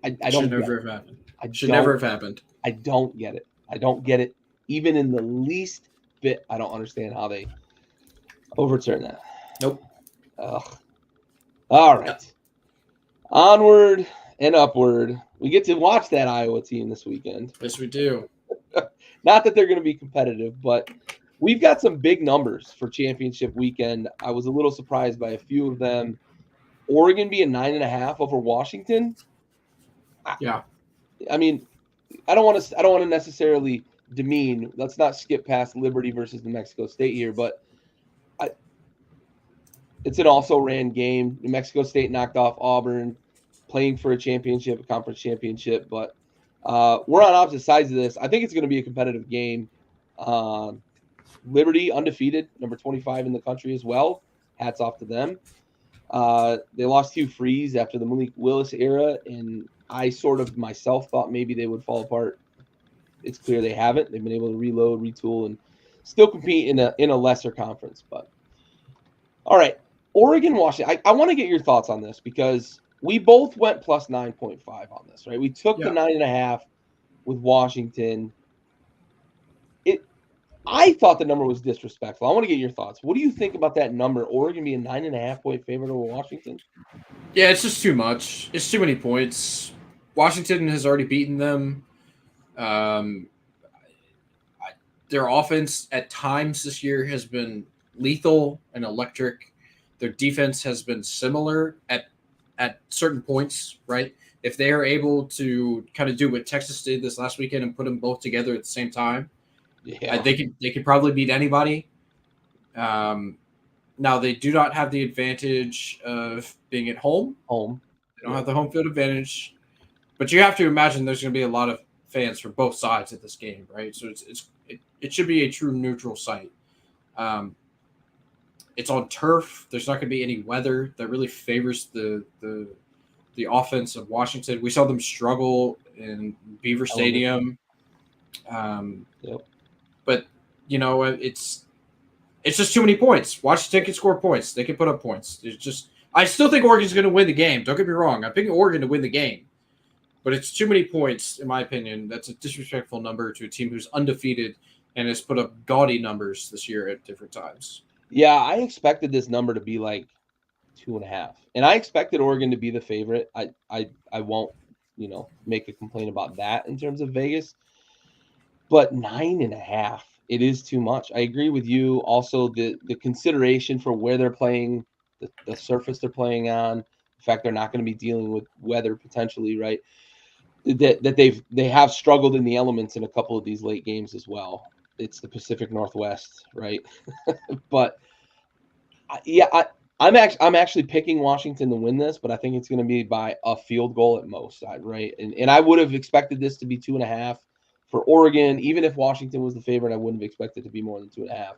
I don't Should never have happened. Should never have happened. I don't get it. I don't get it. Even in the least bit, I don't understand how they overturn that. Nope. Ugh. All right. Yeah. Onward and upward. We get to watch that Iowa team this weekend. Yes, we do. Not that they're going to be competitive, but we've got some big numbers for championship weekend. I was a little surprised by a few of them. Oregon being 9.5 over Washington. Yeah. I mean, I don't want to necessarily demean. Let's not skip past Liberty versus New Mexico State here, but it's an also-ran game. New Mexico State knocked off Auburn, playing for a conference championship, but we're on opposite sides of this. I think it's going to be a competitive game. Liberty, undefeated, number 25 in the country as well. Hats off to them. They lost Hugh Freeze after the Malik Willis era, and I sort of myself thought maybe they would fall apart. It's clear they haven't. They've been able to reload, retool, and still compete in a lesser conference. But all right, Oregon, Washington. I want to get your thoughts on this because we both went plus 9.5 on this, right? We took the 9.5 with Washington. I thought the number was disrespectful. I want to get your thoughts. What do you think about that number? Oregon being 9.5 point favorite over Washington? Yeah, it's just too much. It's too many points. Washington has already beaten them. Their offense at times this year has been lethal and electric. Their defense has been similar at certain points, right? If they are able to kind of do what Texas did this last weekend and put them both together at the same time, they could probably beat anybody. Now they do not have the advantage of being at home. They don't have the home field advantage, but you have to imagine there's going to be a lot of fans from both sides at this game, right? So it should be a true neutral site. It's on turf. There's not going to be any weather that really favors the offense of Washington. We saw them struggle in Beaver Stadium. But it's just too many points. Washington can score points. They can put up points. I still think Oregon's going to win the game. Don't get me wrong. I'm picking Oregon to win the game. But it's too many points, in my opinion. That's a disrespectful number to a team who's undefeated and has put up gaudy numbers this year at different times. Yeah, I expected this number to be like 2.5. And I expected Oregon to be the favorite. I won't, make a complaint about that in terms of Vegas. But 9.5, it is too much. I agree with you. Also, the consideration for where they're playing, the surface they're playing on, the fact they're not going to be dealing with weather potentially, right? That they have struggled in the elements in a couple of these late games as well. It's the Pacific Northwest, right? But I'm actually picking Washington to win this, but I think it's going to be by a field goal at most, right? And I would have expected this to be 2.5 for Oregon. Even if Washington was the favorite, I wouldn't have expected it to be more than 2.5.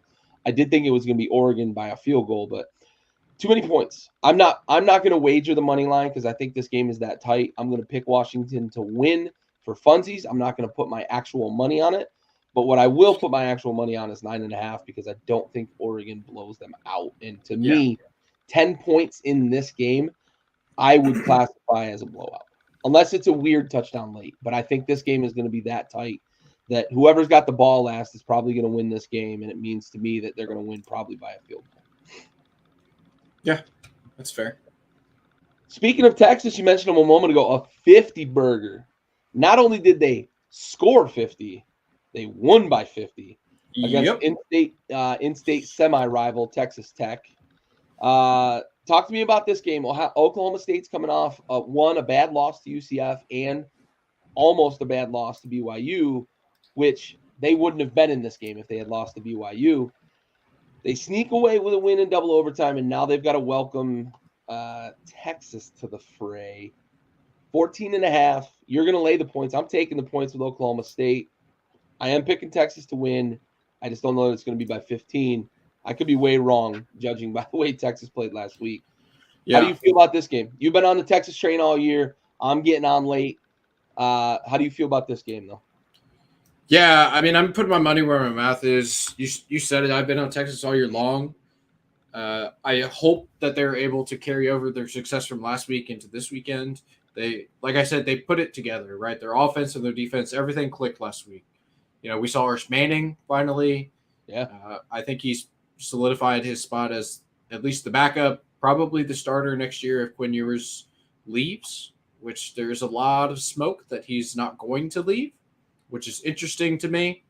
I did think it was going to be Oregon by a field goal, but too many points. I'm not going to wager the money line because I think this game is that tight. I'm going to pick Washington to win for funsies. I'm not going to put my actual money on it. But what I will put my actual money on is 9.5 because I don't think Oregon blows them out. And to me, 10 points in this game, I would classify as a blowout. Unless it's a weird touchdown late. But I think this game is going to be that tight that whoever's got the ball last is probably going to win this game. And it means to me that they're going to win probably by a field goal. Yeah, that's fair. Speaking of Texas, you mentioned them a moment ago, a 50 burger. Not only did they score 50, they won by 50 against in-state semi-rival Texas Tech. Talk to me about this game. Oklahoma State's coming off a bad loss to UCF and almost a bad loss to BYU, which they wouldn't have been in this game if they had lost to BYU. They sneak away with a win in double overtime, and now they've got to welcome Texas to the fray. 14.5. You're going to lay the points. I'm taking the points with Oklahoma State. I am picking Texas to win. I just don't know that it's going to be by 15. I could be way wrong, judging by the way Texas played last week. Yeah. How do you feel about this game? You've been on the Texas train all year. I'm getting on late. How do you feel about this game, though? Yeah, I mean, I'm putting my money where my mouth is. You said it. I've been on Texas all year long. I hope that they're able to carry over their success from last week into this weekend. They, like I said, they put it together, right? Their offense and their defense, everything clicked last week. We saw Arch Manning finally. Yeah. I think he's solidified his spot as at least the backup, probably the starter next year if Quinn Ewers leaves, which there's a lot of smoke that he's not going to leave, which is interesting to me.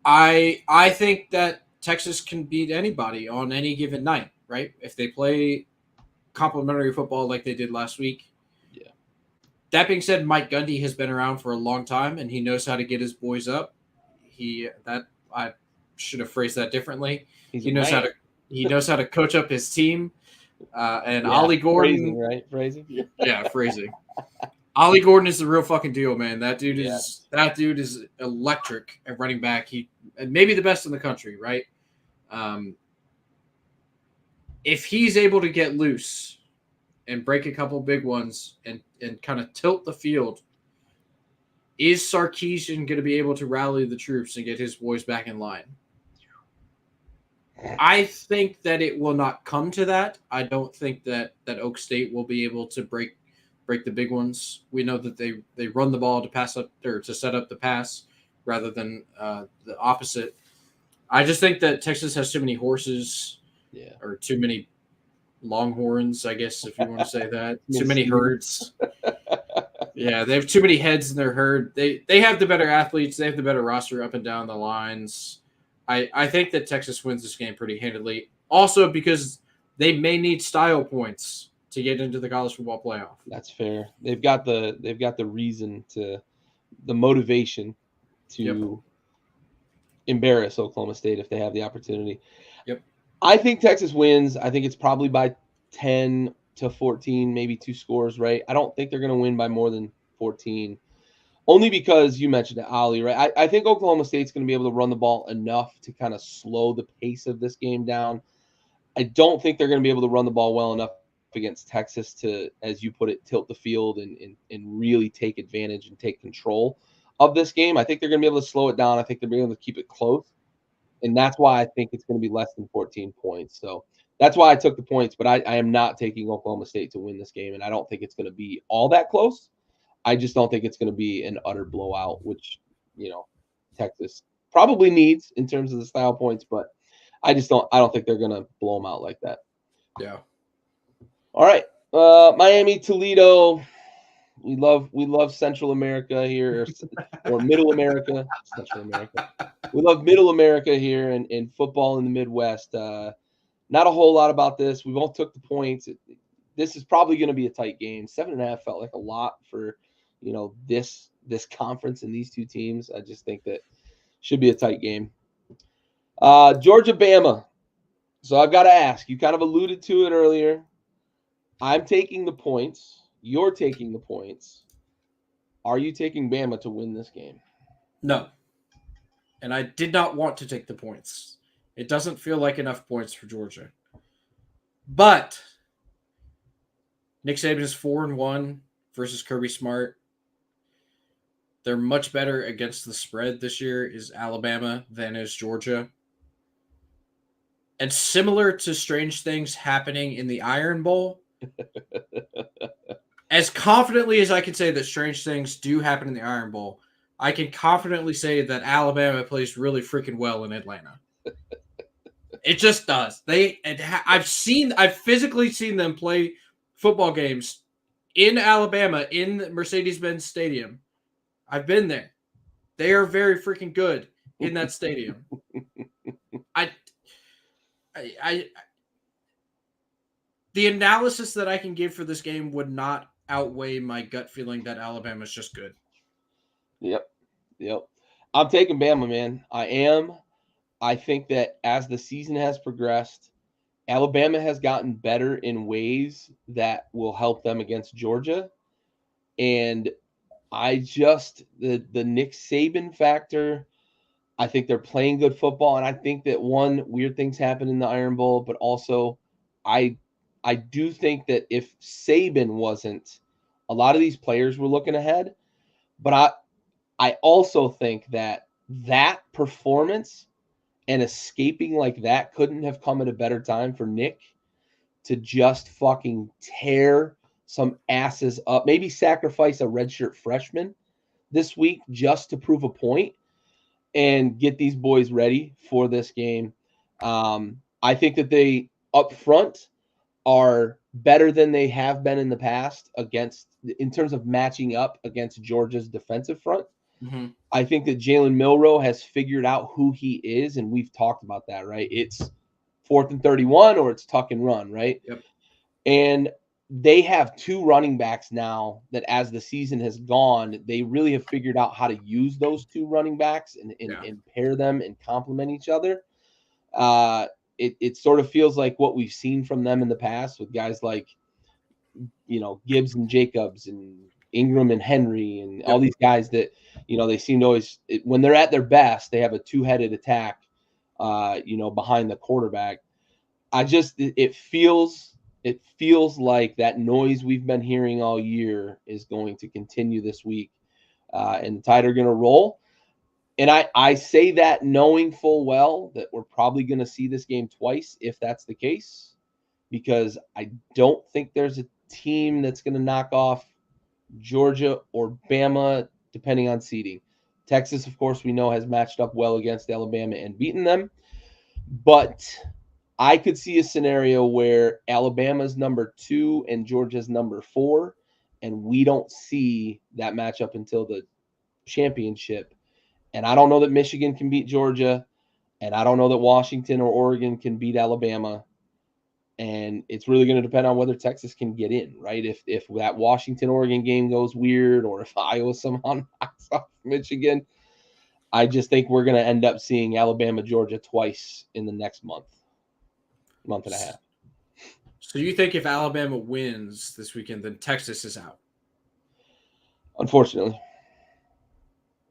I think that Texas can beat anybody on any given night, right? If they play complimentary football like they did last week. Yeah. That being said, Mike Gundy has been around for a long time, and he knows how to get his boys up. I should have phrased that differently. He knows how to coach up his team. And Ollie Gordon, Phrasing. Yeah, phrasing. Ollie Gordon is the real fucking deal, man. That dude is electric at running back. He maybe the best in the country, right? If he's able to get loose and break a couple big ones and kind of tilt the field, is Sarkisian going to be able to rally the troops and get his boys back in line? I think that it will not come to that. I don't think that Oak State will be able to break the big ones. We know that they run the ball to pass up or to set up the pass rather than the opposite. I just think that Texas has too many horses, or too many longhorns, I guess, if you want to say that. Too many herds. Yeah, they have too many heads in their herd. They have the better athletes. They have the better roster up and down the lines. I think that Texas wins this game pretty handily. Also because they may need style points to get into the college football playoff. That's fair. They've got the reason the motivation to embarrass Oklahoma State if they have the opportunity. Yep. I think Texas wins. I think it's probably by 10 to 14, maybe 2 scores, right? I don't think they're going to win by more than 14. Only because you mentioned it, Ollie, right? I think Oklahoma State's going to be able to run the ball enough to kind of slow the pace of this game down. I don't think they're going to be able to run the ball well enough against Texas to, as you put it, tilt the field and really take advantage and take control of this game. I think they're going to be able to slow it down. I think they're going to be able to keep it close. And that's why I think it's going to be less than 14 points. So that's why I took the points, but I am not taking Oklahoma State to win this game, and I don't think it's going to be all that close. I just don't think it's going to be an utter blowout, which, Texas probably needs in terms of the style points, but I don't think they're going to blow them out like that. Yeah. All right. Miami, Toledo. We love Central America here, or Middle America. Central America. We love Middle America here and football in the Midwest. Not a whole lot about this. We both took the points. This is probably going to be a tight game. 7.5 felt like a lot for, this conference and these two teams. I just think that should be a tight game. Georgia, Bama. So I've got to ask. You kind of alluded to it earlier. I'm taking the points. You're taking the points. Are you taking Bama to win this game? No. And I did not want to take the points. It doesn't feel like enough points for Georgia. But Nick Saban is 4-1 versus Kirby Smart. They're much better against the spread this year is Alabama than is Georgia. And similar to strange things happening in the Iron Bowl, as confidently as I can say that strange things do happen in the Iron Bowl, I can confidently say that Alabama plays really freaking well in Atlanta. It just does. I've physically seen them play football games in Alabama in Mercedes-Benz Stadium. I've been there. They are very freaking good in that stadium. The analysis that I can give for this game would not outweigh my gut feeling that Alabama's just good. Yep. I'm taking Bama, man. I am. I think that as the season has progressed, Alabama has gotten better in ways that will help them against Georgia. And the Nick Saban factor, I think they're playing good football. And I think that weird things happen in the Iron Bowl, but also I do think that if Saban wasn't, a lot of these players were looking ahead. But I also think that performance and escaping like that couldn't have come at a better time for Nick to just fucking tear some asses up. Maybe sacrifice a redshirt freshman this week just to prove a point and get these boys ready for this game. I think that they up front are better than they have been in the past in terms of matching up against Georgia's defensive front. Mm-hmm. I think that Jalen Milroe has figured out who he is, and we've talked about that, right? It's 4th and 31 or it's tuck and run, right? Yep. And they have two running backs now that as the season has gone, they really have figured out how to use those two running backs and pair them and complement each other. It sort of feels like what we've seen from them in the past with guys like, Gibbs and Jacobs and Ingram and Henry and all these guys that, they seem to always, when they're at their best, they have a two-headed attack, behind the quarterback. It feels like that noise we've been hearing all year is going to continue this week, and the Tide are going to roll. And I say that knowing full well that we're probably going to see this game twice if that's the case, because I don't think there's a team that's going to knock off Georgia or Bama, depending on seeding. Texas, of course, we know has matched up well against Alabama and beaten them. But I could see a scenario where Alabama's number 2 and Georgia's number 4, and we don't see that matchup until the championship. And I don't know that Michigan can beat Georgia, and I don't know that Washington or Oregon can beat Alabama. And it's really going to depend on whether Texas can get in, right? If that Washington-Oregon game goes weird, or if Iowa somehow knocks off Michigan, I just think we're going to end up seeing Alabama-Georgia twice in the next month and a half. So you think if Alabama wins this weekend, then Texas is out? Unfortunately.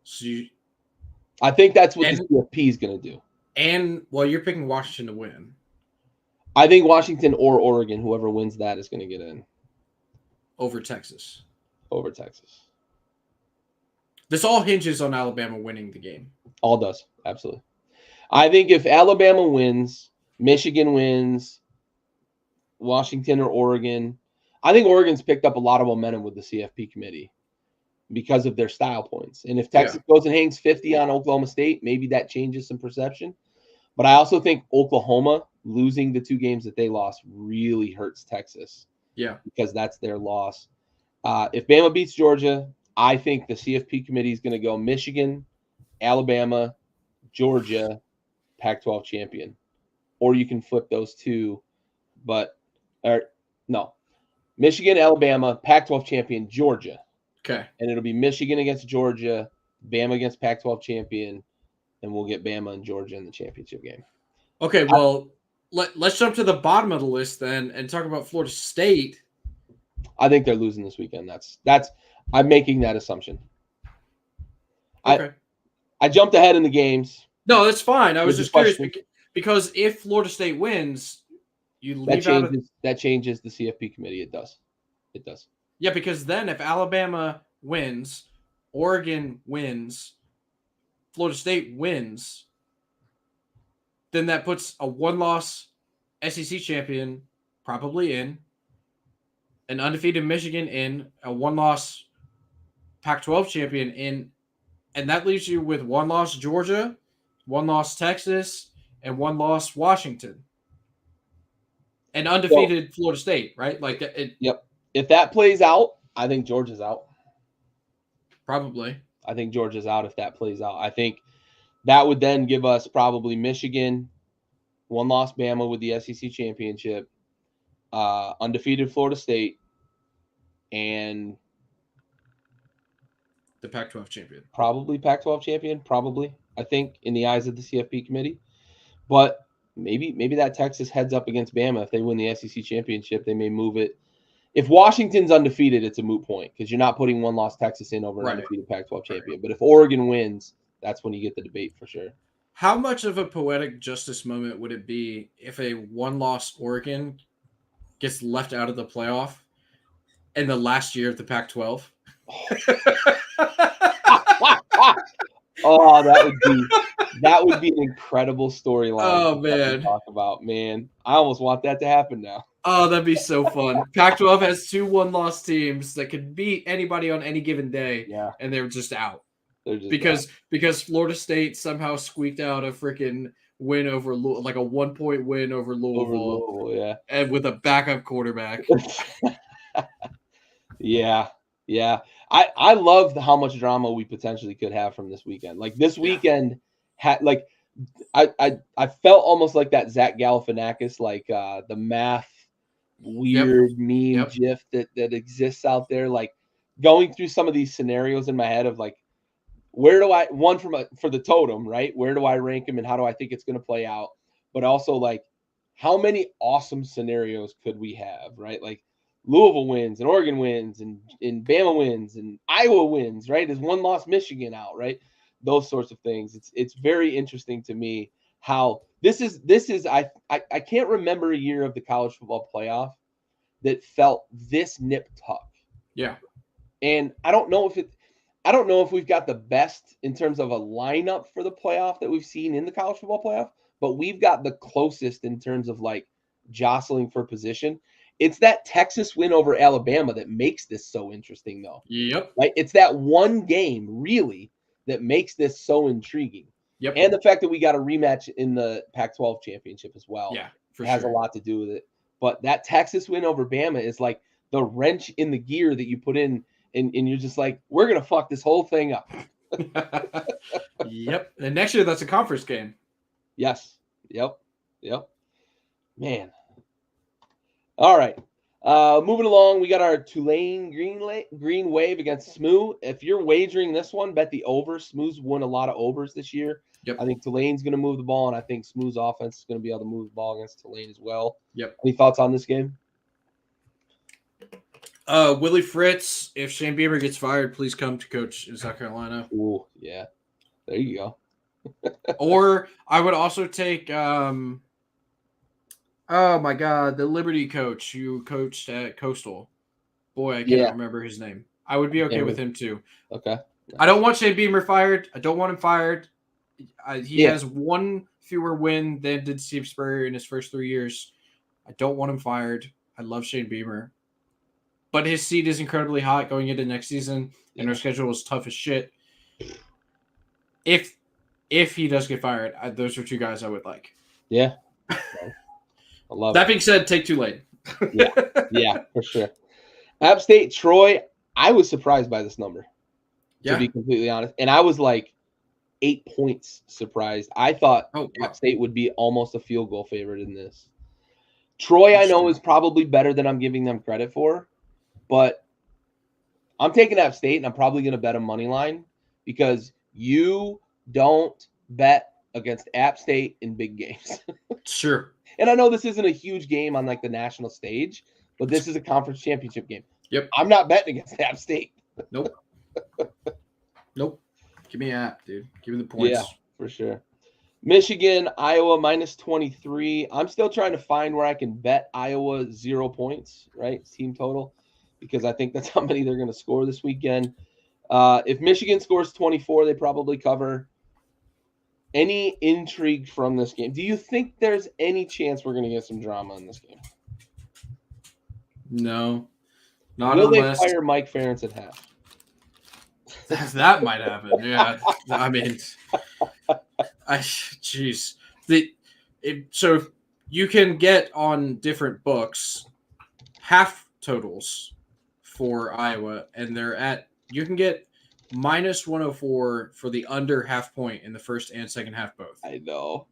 So I think that's what the CFP is going to do. And, well, you're picking Washington to win. I think Washington or Oregon, whoever wins that, is going to get in. Over Texas. This all hinges on Alabama winning the game. All does, absolutely. I think if Alabama wins, Michigan wins, Washington or Oregon, I think Oregon's picked up a lot of momentum with the CFP committee because of their style points. And if Texas goes and hangs 50 on Oklahoma State, maybe that changes some perception. But I also think Oklahoma losing the 2 games that they lost really hurts Texas. Yeah. Because that's their loss. If Bama beats Georgia, I think the CFP committee is going to go Michigan, Alabama, Georgia, Pac-12 champion. Or you can flip those two. Michigan, Alabama, Pac-12 champion, Georgia. Okay. And it'll be Michigan against Georgia, Bama against Pac-12 champion, and we'll get Bama and Georgia in the championship game. Okay, well, let's jump to the bottom of the list then and talk about Florida State. I think they're losing this weekend. I'm making that assumption. Okay. I jumped ahead in the games. No, that's fine. I was just curious because if Florida State wins, you leave that changes the CFP committee. It does. Yeah, because then if Alabama wins, Oregon wins, Florida State wins, then that puts a 1-loss SEC champion probably in, an undefeated Michigan in, a 1-loss Pac-12 champion in, and that leaves you with 1-loss Georgia, 1-loss Texas, and 1-loss Washington. And undefeated Florida State, right? Yep. If that plays out, I think Georgia's out. Probably. I think Georgia's out if that plays out. I think that would then give us probably Michigan, 1-loss Bama with the SEC championship, undefeated Florida State, and The Pac-12 champion. probably Pac-12 champion. Probably, I think, in the eyes of the CFP committee. But maybe that Texas heads up against Bama. If they win the SEC championship, they may move it. If Washington's undefeated, it's a moot point because you're not putting one-loss Texas in over an undefeated Pac-12 champion. Right. But if Oregon wins, that's when you get the debate for sure. How much of a poetic justice moment would it be if a one-loss Oregon gets left out of the playoff in the last year of the Pac-12? Oh, that would be an incredible storyline. Oh man, to talk about, man. I almost want that to happen now. Oh, that'd be so fun. Pac-12 has 2 one-loss teams that could beat anybody on any given day, and they're just out. Because Florida State somehow squeaked out a freaking win over like a 1-point win over Louisville, and with a backup quarterback. Yeah. I love how much drama we potentially could have from this weekend. Like this weekend had like I felt almost like that Zach Galifianakis, like the math weird meme gif that exists out there, like going through some of these scenarios in my head of like, where do I for the totem, right? Where do I rank him and how do I think it's going to play out? But also like, how many awesome scenarios could we have, right? Like Louisville wins and Oregon wins and Bama wins and Iowa wins, right? Is one loss Michigan out, right? Those sorts of things. It's very interesting to me how this is I can't remember a year of the college football playoff that felt this nip tuck. Yeah. And I don't know if we've got the best in terms of a lineup for the playoff that we've seen in the college football playoff, but we've got the closest in terms of like jostling for position. It's that Texas win over Alabama that makes this so interesting, though. Yep. Right? It's that one game, really, that makes this so intriguing. Yep. And the fact that we got a rematch in the Pac-12 championship as well. Yeah, has a lot to do with it. But that Texas win over Bama is like the wrench in the gear that you put in, and you're just like, we're going to fuck this whole thing up. Yep. And next year, that's a conference game. Yes. Yep. Man. All right. Moving along, we got our Tulane Green Wave against SMU. If you're wagering this one, bet the over. SMU's won a lot of overs this year. Yep. I think Tulane's going to move the ball, and I think SMU's offense is going to be able to move the ball against Tulane as well. Yep. Any thoughts on this game? Willie Fritz, if Shane Beamer gets fired, please come to coach in South Carolina. Ooh, yeah. There you go. Or I would also take oh my God, the Liberty coach who coached at Coastal. Boy, I can't remember his name. I would be okay with him too. Okay. I don't want Shane Beamer fired. I don't want him fired. He has one fewer win than did Steve Spurrier in his first 3 years. I don't want him fired. I love Shane Beamer. But his seat is incredibly hot going into next season, and our schedule is tough as shit. If he does get fired, those are 2 guys I would like. Yeah. I love that being said, take Tulane. yeah, for sure. App State, Troy, I was surprised by this number, to be completely honest. And I was like 8 points surprised. I thought App State would be almost a field goal favorite in this. Troy, I know, is probably better than I'm giving them credit for, but I'm taking App State, and I'm probably going to bet a money line because you don't bet against App State in big games. Sure. And I know this isn't a huge game on like the national stage, but this is a conference championship game. Yep. I'm not betting against App State. Nope. Give me App, dude. Give me the points. Yeah, for sure. Michigan, Iowa -23. I'm still trying to find where I can bet Iowa 0 points, right? Team total, because I think that's how many they're going to score this weekend. If Michigan scores 24, they probably cover. Any intrigue from this game? Do you think there's any chance we're going to get some drama in this game? No. Not Will unless they fire Mike Ferentz at half? That might happen. Yeah. I mean, jeez. So you can get on different books half totals for Iowa, and you can get -104 for the under half point in the first and second half both. I know.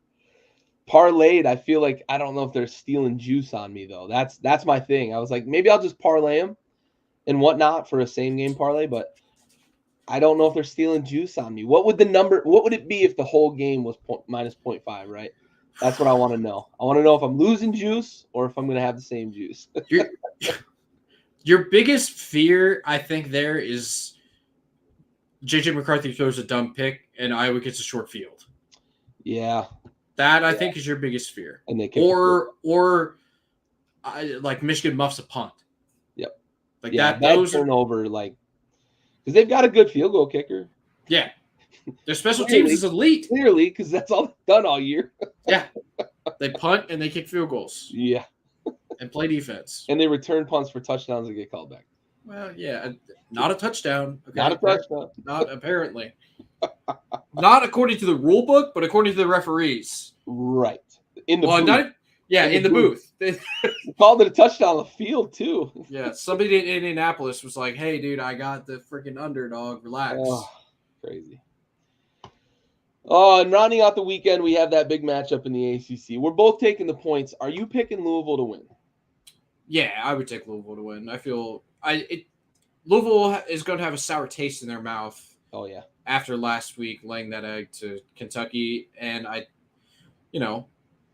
parlayed, I feel like I don't know if they're stealing juice on me though. That's my thing. I was like, maybe I'll just parlay them and whatnot for a same game parlay, but I don't know if they're stealing juice on me. What would it be if the whole game was minus 0.5, right? That's what I want to know. I want to know if I'm losing juice or if I'm going to have the same juice. Your biggest fear, I think, there is JJ McCarthy throws a dumb pick and Iowa gets a short field. Yeah. That, I think, is your biggest fear. And they like Michigan muffs a punt. Yep. Like that turnover, like, because they've got a good field goal kicker. Yeah. Their special teams is elite. Clearly, because that's all they've done all year. Yeah. They punt and they kick field goals. Yeah. And play defense. And they return punts for touchdowns and get called back. Well, yeah. Not a touchdown. Okay? Not a touchdown. Not apparently. Not according to the rule book, but according to the referees. Right. In the booth. In the booth. They called it a touchdown on the field, too. Yeah, somebody in Indianapolis was like, hey, dude, I got the freaking underdog. Relax. Oh, crazy. Oh, and rounding out the weekend, we have that big matchup in the ACC. We're both taking the points. Are you picking Louisville to win? Yeah, I would take Louisville to win. I feel Louisville is going to have a sour taste in their mouth. Oh, yeah. After last week laying that egg to Kentucky. And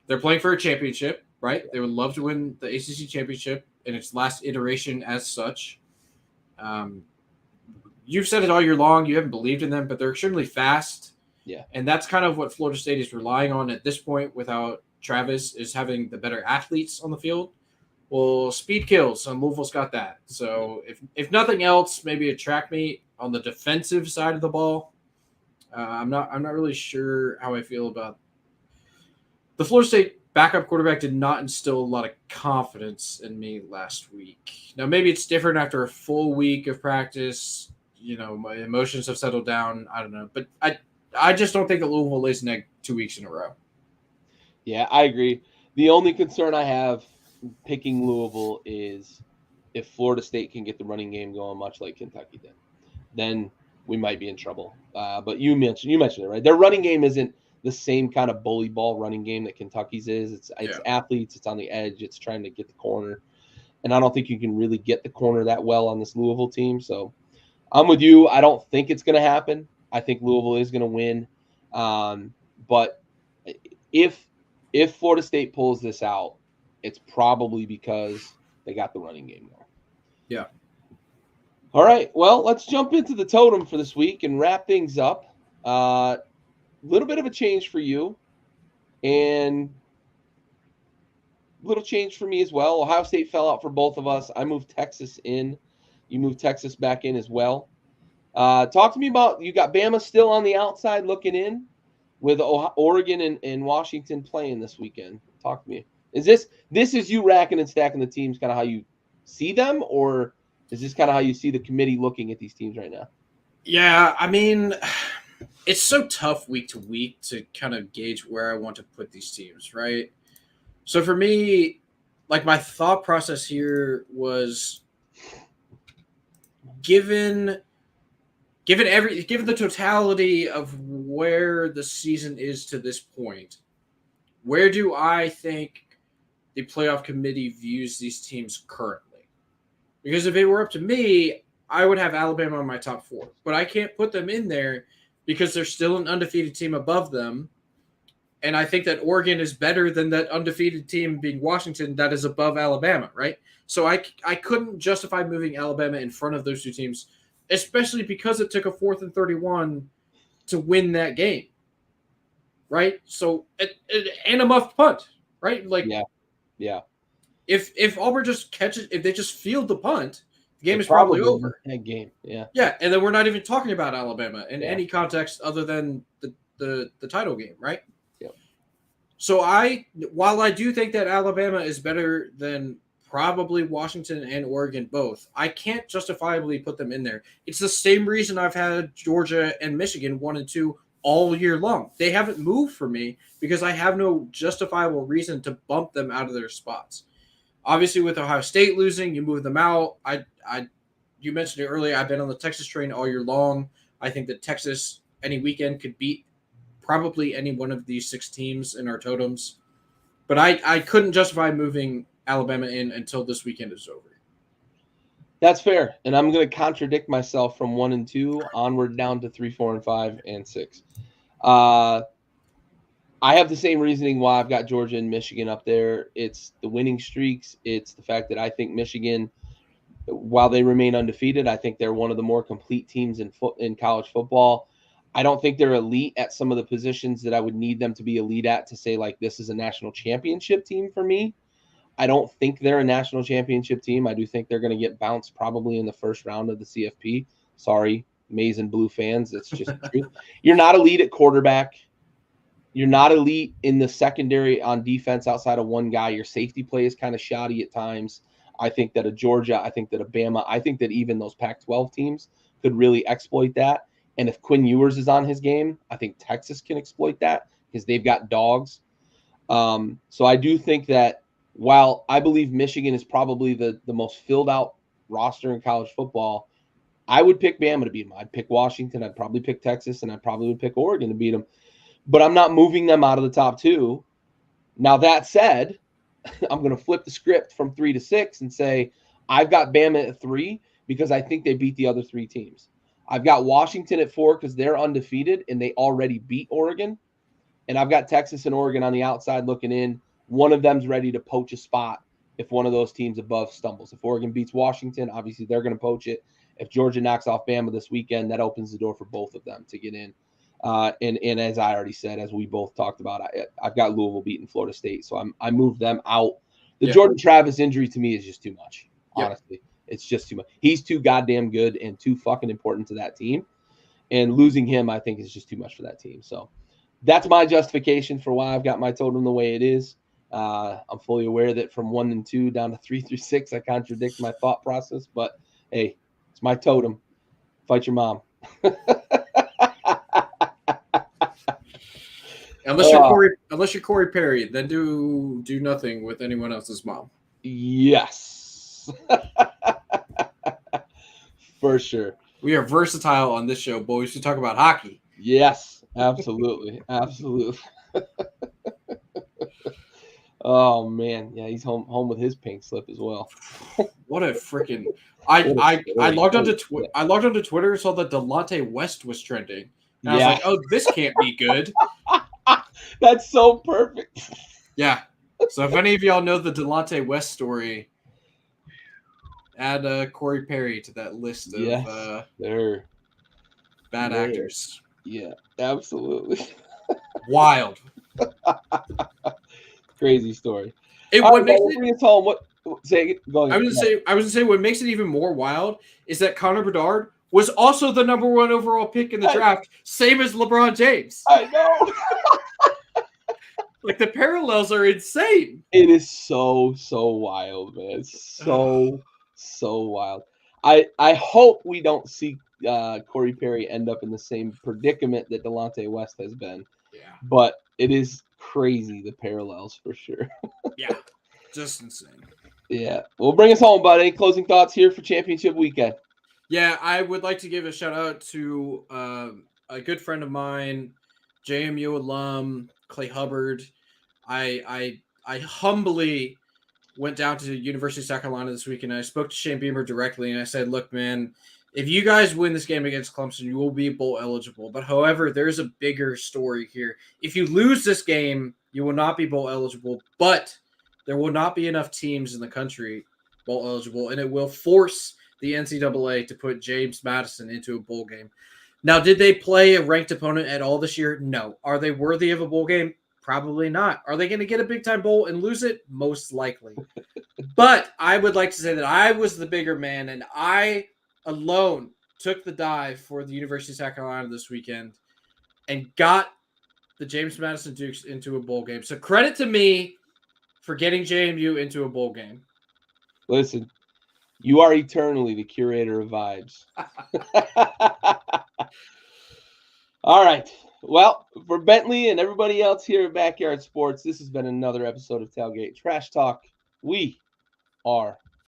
they're playing for a championship, right? They would love to win the ACC championship in its last iteration as such. You've said it all year long. You haven't believed in them, but they're extremely fast. Yeah. And that's kind of what Florida State is relying on at this point without Travis, is having the better athletes on the field. Well, speed kills, and Louisville's got that. So if nothing else, maybe a track meet on the defensive side of the ball. I'm not really sure how I feel about the Florida State backup quarterback. Did not instill a lot of confidence in me last week. Now maybe it's different after a full week of practice. My emotions have settled down. I don't know, but I just don't think that Louisville lays an egg 2 weeks in a row. Yeah, I agree. The only concern I have picking Louisville is if Florida State can get the running game going, much like Kentucky did, then we might be in trouble. But you mentioned it, right? Their running game isn't the same kind of bully ball running game that Kentucky's is. It's athletes. It's on the edge. It's trying to get the corner. And I don't think you can really get the corner that well on this Louisville team. So I'm with you. I don't think it's going to happen. I think Louisville is going to win. But if Florida State pulls this out, it's probably because they got the running game there. Yeah. All right. Well, let's jump into the totem for this week and wrap things up. A little bit of a change for you and a little change for me as well. Ohio State fell out for both of us. I moved Texas in. You moved Texas back in as well. Talk to me about, you got Bama still on the outside looking in with Oregon and Washington playing this weekend. Talk to me. Is this is you racking and stacking the teams kind of how you see them, or is this kind of how you see the committee looking at these teams right now? Yeah, I mean, it's so tough week to week to kind of gauge where I want to put these teams, right? So for me, like my thought process here was given the totality of where the season is to this point, where do I think the playoff committee views these teams currently? Because if it were up to me, I would have Alabama on my top 4, but I can't put them in there because there's still an undefeated team above them. And I think that Oregon is better than that undefeated team being Washington that is above Alabama, right? So I couldn't justify moving Alabama in front of those two teams, especially because it took a 4th and 31 to win that game, right? So and a muffed punt, right? Like, yeah. If Auburn just catches, if they just field the punt, the game is probably over. That game, yeah. Yeah, and then we're not even talking about Alabama in any context other than the title game, right? Yep. So while I do think that Alabama is better than probably Washington and Oregon both, I can't justifiably put them in there. It's the same reason I've had Georgia and Michigan 1 and 2 all year long. They haven't moved for me because I have no justifiable reason to bump them out of their spots. Obviously, with Ohio State losing, you move them out. You mentioned it earlier. I've been on the Texas train all year long. I think that Texas any weekend could beat probably any one of these 6 teams in our totems. But I couldn't justify moving Alabama in until this weekend is over. That's fair. And I'm going to contradict myself from 1 and 2 onward down to 3, 4, and 5 and 6. I have the same reasoning why I've got Georgia and Michigan up there. It's the winning streaks. It's the fact that I think Michigan, while they remain undefeated, I think they're one of the more complete teams in college football. I don't think they're elite at some of the positions that I would need them to be elite at to say, like, this is a national championship team for me. I don't think they're a national championship team. I do think they're going to get bounced probably in the first round of the CFP. Sorry, Maize and Blue fans. That's just the truth. You're not elite at quarterback. You're not elite in the secondary on defense outside of one guy. Your safety play is kind of shoddy at times. I think that a Georgia, I think that a Bama, I think that even those Pac-12 teams could really exploit that. And if Quinn Ewers is on his game, I think Texas can exploit that because they've got dogs. So I do think that while I believe Michigan is probably the most filled out roster in college football, I would pick Bama to beat them. I'd pick Washington. I'd probably pick Texas, and I probably would pick Oregon to beat them. But I'm not moving them out of the top 2. Now, that said, I'm going to flip the script from 3 to 6 and say I've got Bama at 3 because I think they beat the other 3 teams. I've got Washington at 4 because they're undefeated and they already beat Oregon. And I've got Texas and Oregon on the outside looking in. One of them's ready to poach a spot if one of those teams above stumbles. If Oregon beats Washington, obviously they're going to poach it. If Georgia knocks off Bama this weekend, that opens the door for both of them to get in. And as I already said, as we both talked about, I've got Louisville beating Florida State, so I moved them out. The Jordan Travis injury to me is just too much. Honestly, it's just too much. He's too goddamn good and too fucking important to that team, and losing him, I think, is just too much for that team. So that's my justification for why I've got my totem the way it is. I'm fully aware that from 1 and 2 down to 3 through 6, I contradict my thought process, but hey, it's my totem. Fight your mom. Unless you're Corey Perry, then do nothing with anyone else's mom. Yes. For sure. We are versatile on this show, boys. We talk about hockey. Yes, absolutely. Absolutely. Oh man, yeah, he's home with his pink slip as well. What a freaking I logged onto Twitter and saw that Delonte West was trending. And I was like, oh, this can't be good. That's so perfect. Yeah. So if any of y'all know the Delonte West story, add Corey Perry to that list of bad actors. Yeah, absolutely. Wild. Crazy story. I was gonna say what makes it even more wild is that Connor Bedard was also the number 1 overall pick in the draft, same as LeBron James. I know. Like, the parallels are insane. It is so wild, man. It's so wild. I hope we don't see Corey Perry end up in the same predicament that Delonte West has been. Yeah. But it is crazy, the parallels, for sure. Yeah. Just insane. Yeah. Well, bring us home, bud. Any closing thoughts here for championship weekend? Yeah, I would like to give a shout out to a good friend of mine, JMU alum, Clay Hubbard. I humbly went down to the University of South Carolina this week, and I spoke to Shane Beamer directly, and I said, look, man, if you guys win this game against Clemson, you will be bowl eligible. But however, there's a bigger story here. If you lose this game, you will not be bowl eligible, but there will not be enough teams in the country bowl eligible, and it will force the NCAA to put James Madison into a bowl game. Now, did they play a ranked opponent at all this year? No. Are they worthy of a bowl game? Probably not. Are they going to get a big-time bowl and lose it? Most likely. But I would like to say that I was the bigger man, and I alone took the dive for the University of South Carolina this weekend and got the James Madison Dukes into a bowl game. So credit to me for getting JMU into a bowl game. Listen, you are eternally the curator of vibes. All right. Well, for Bentley and everybody else here at Backyard Sports, this has been another episode of Tailgate Trash Talk. We are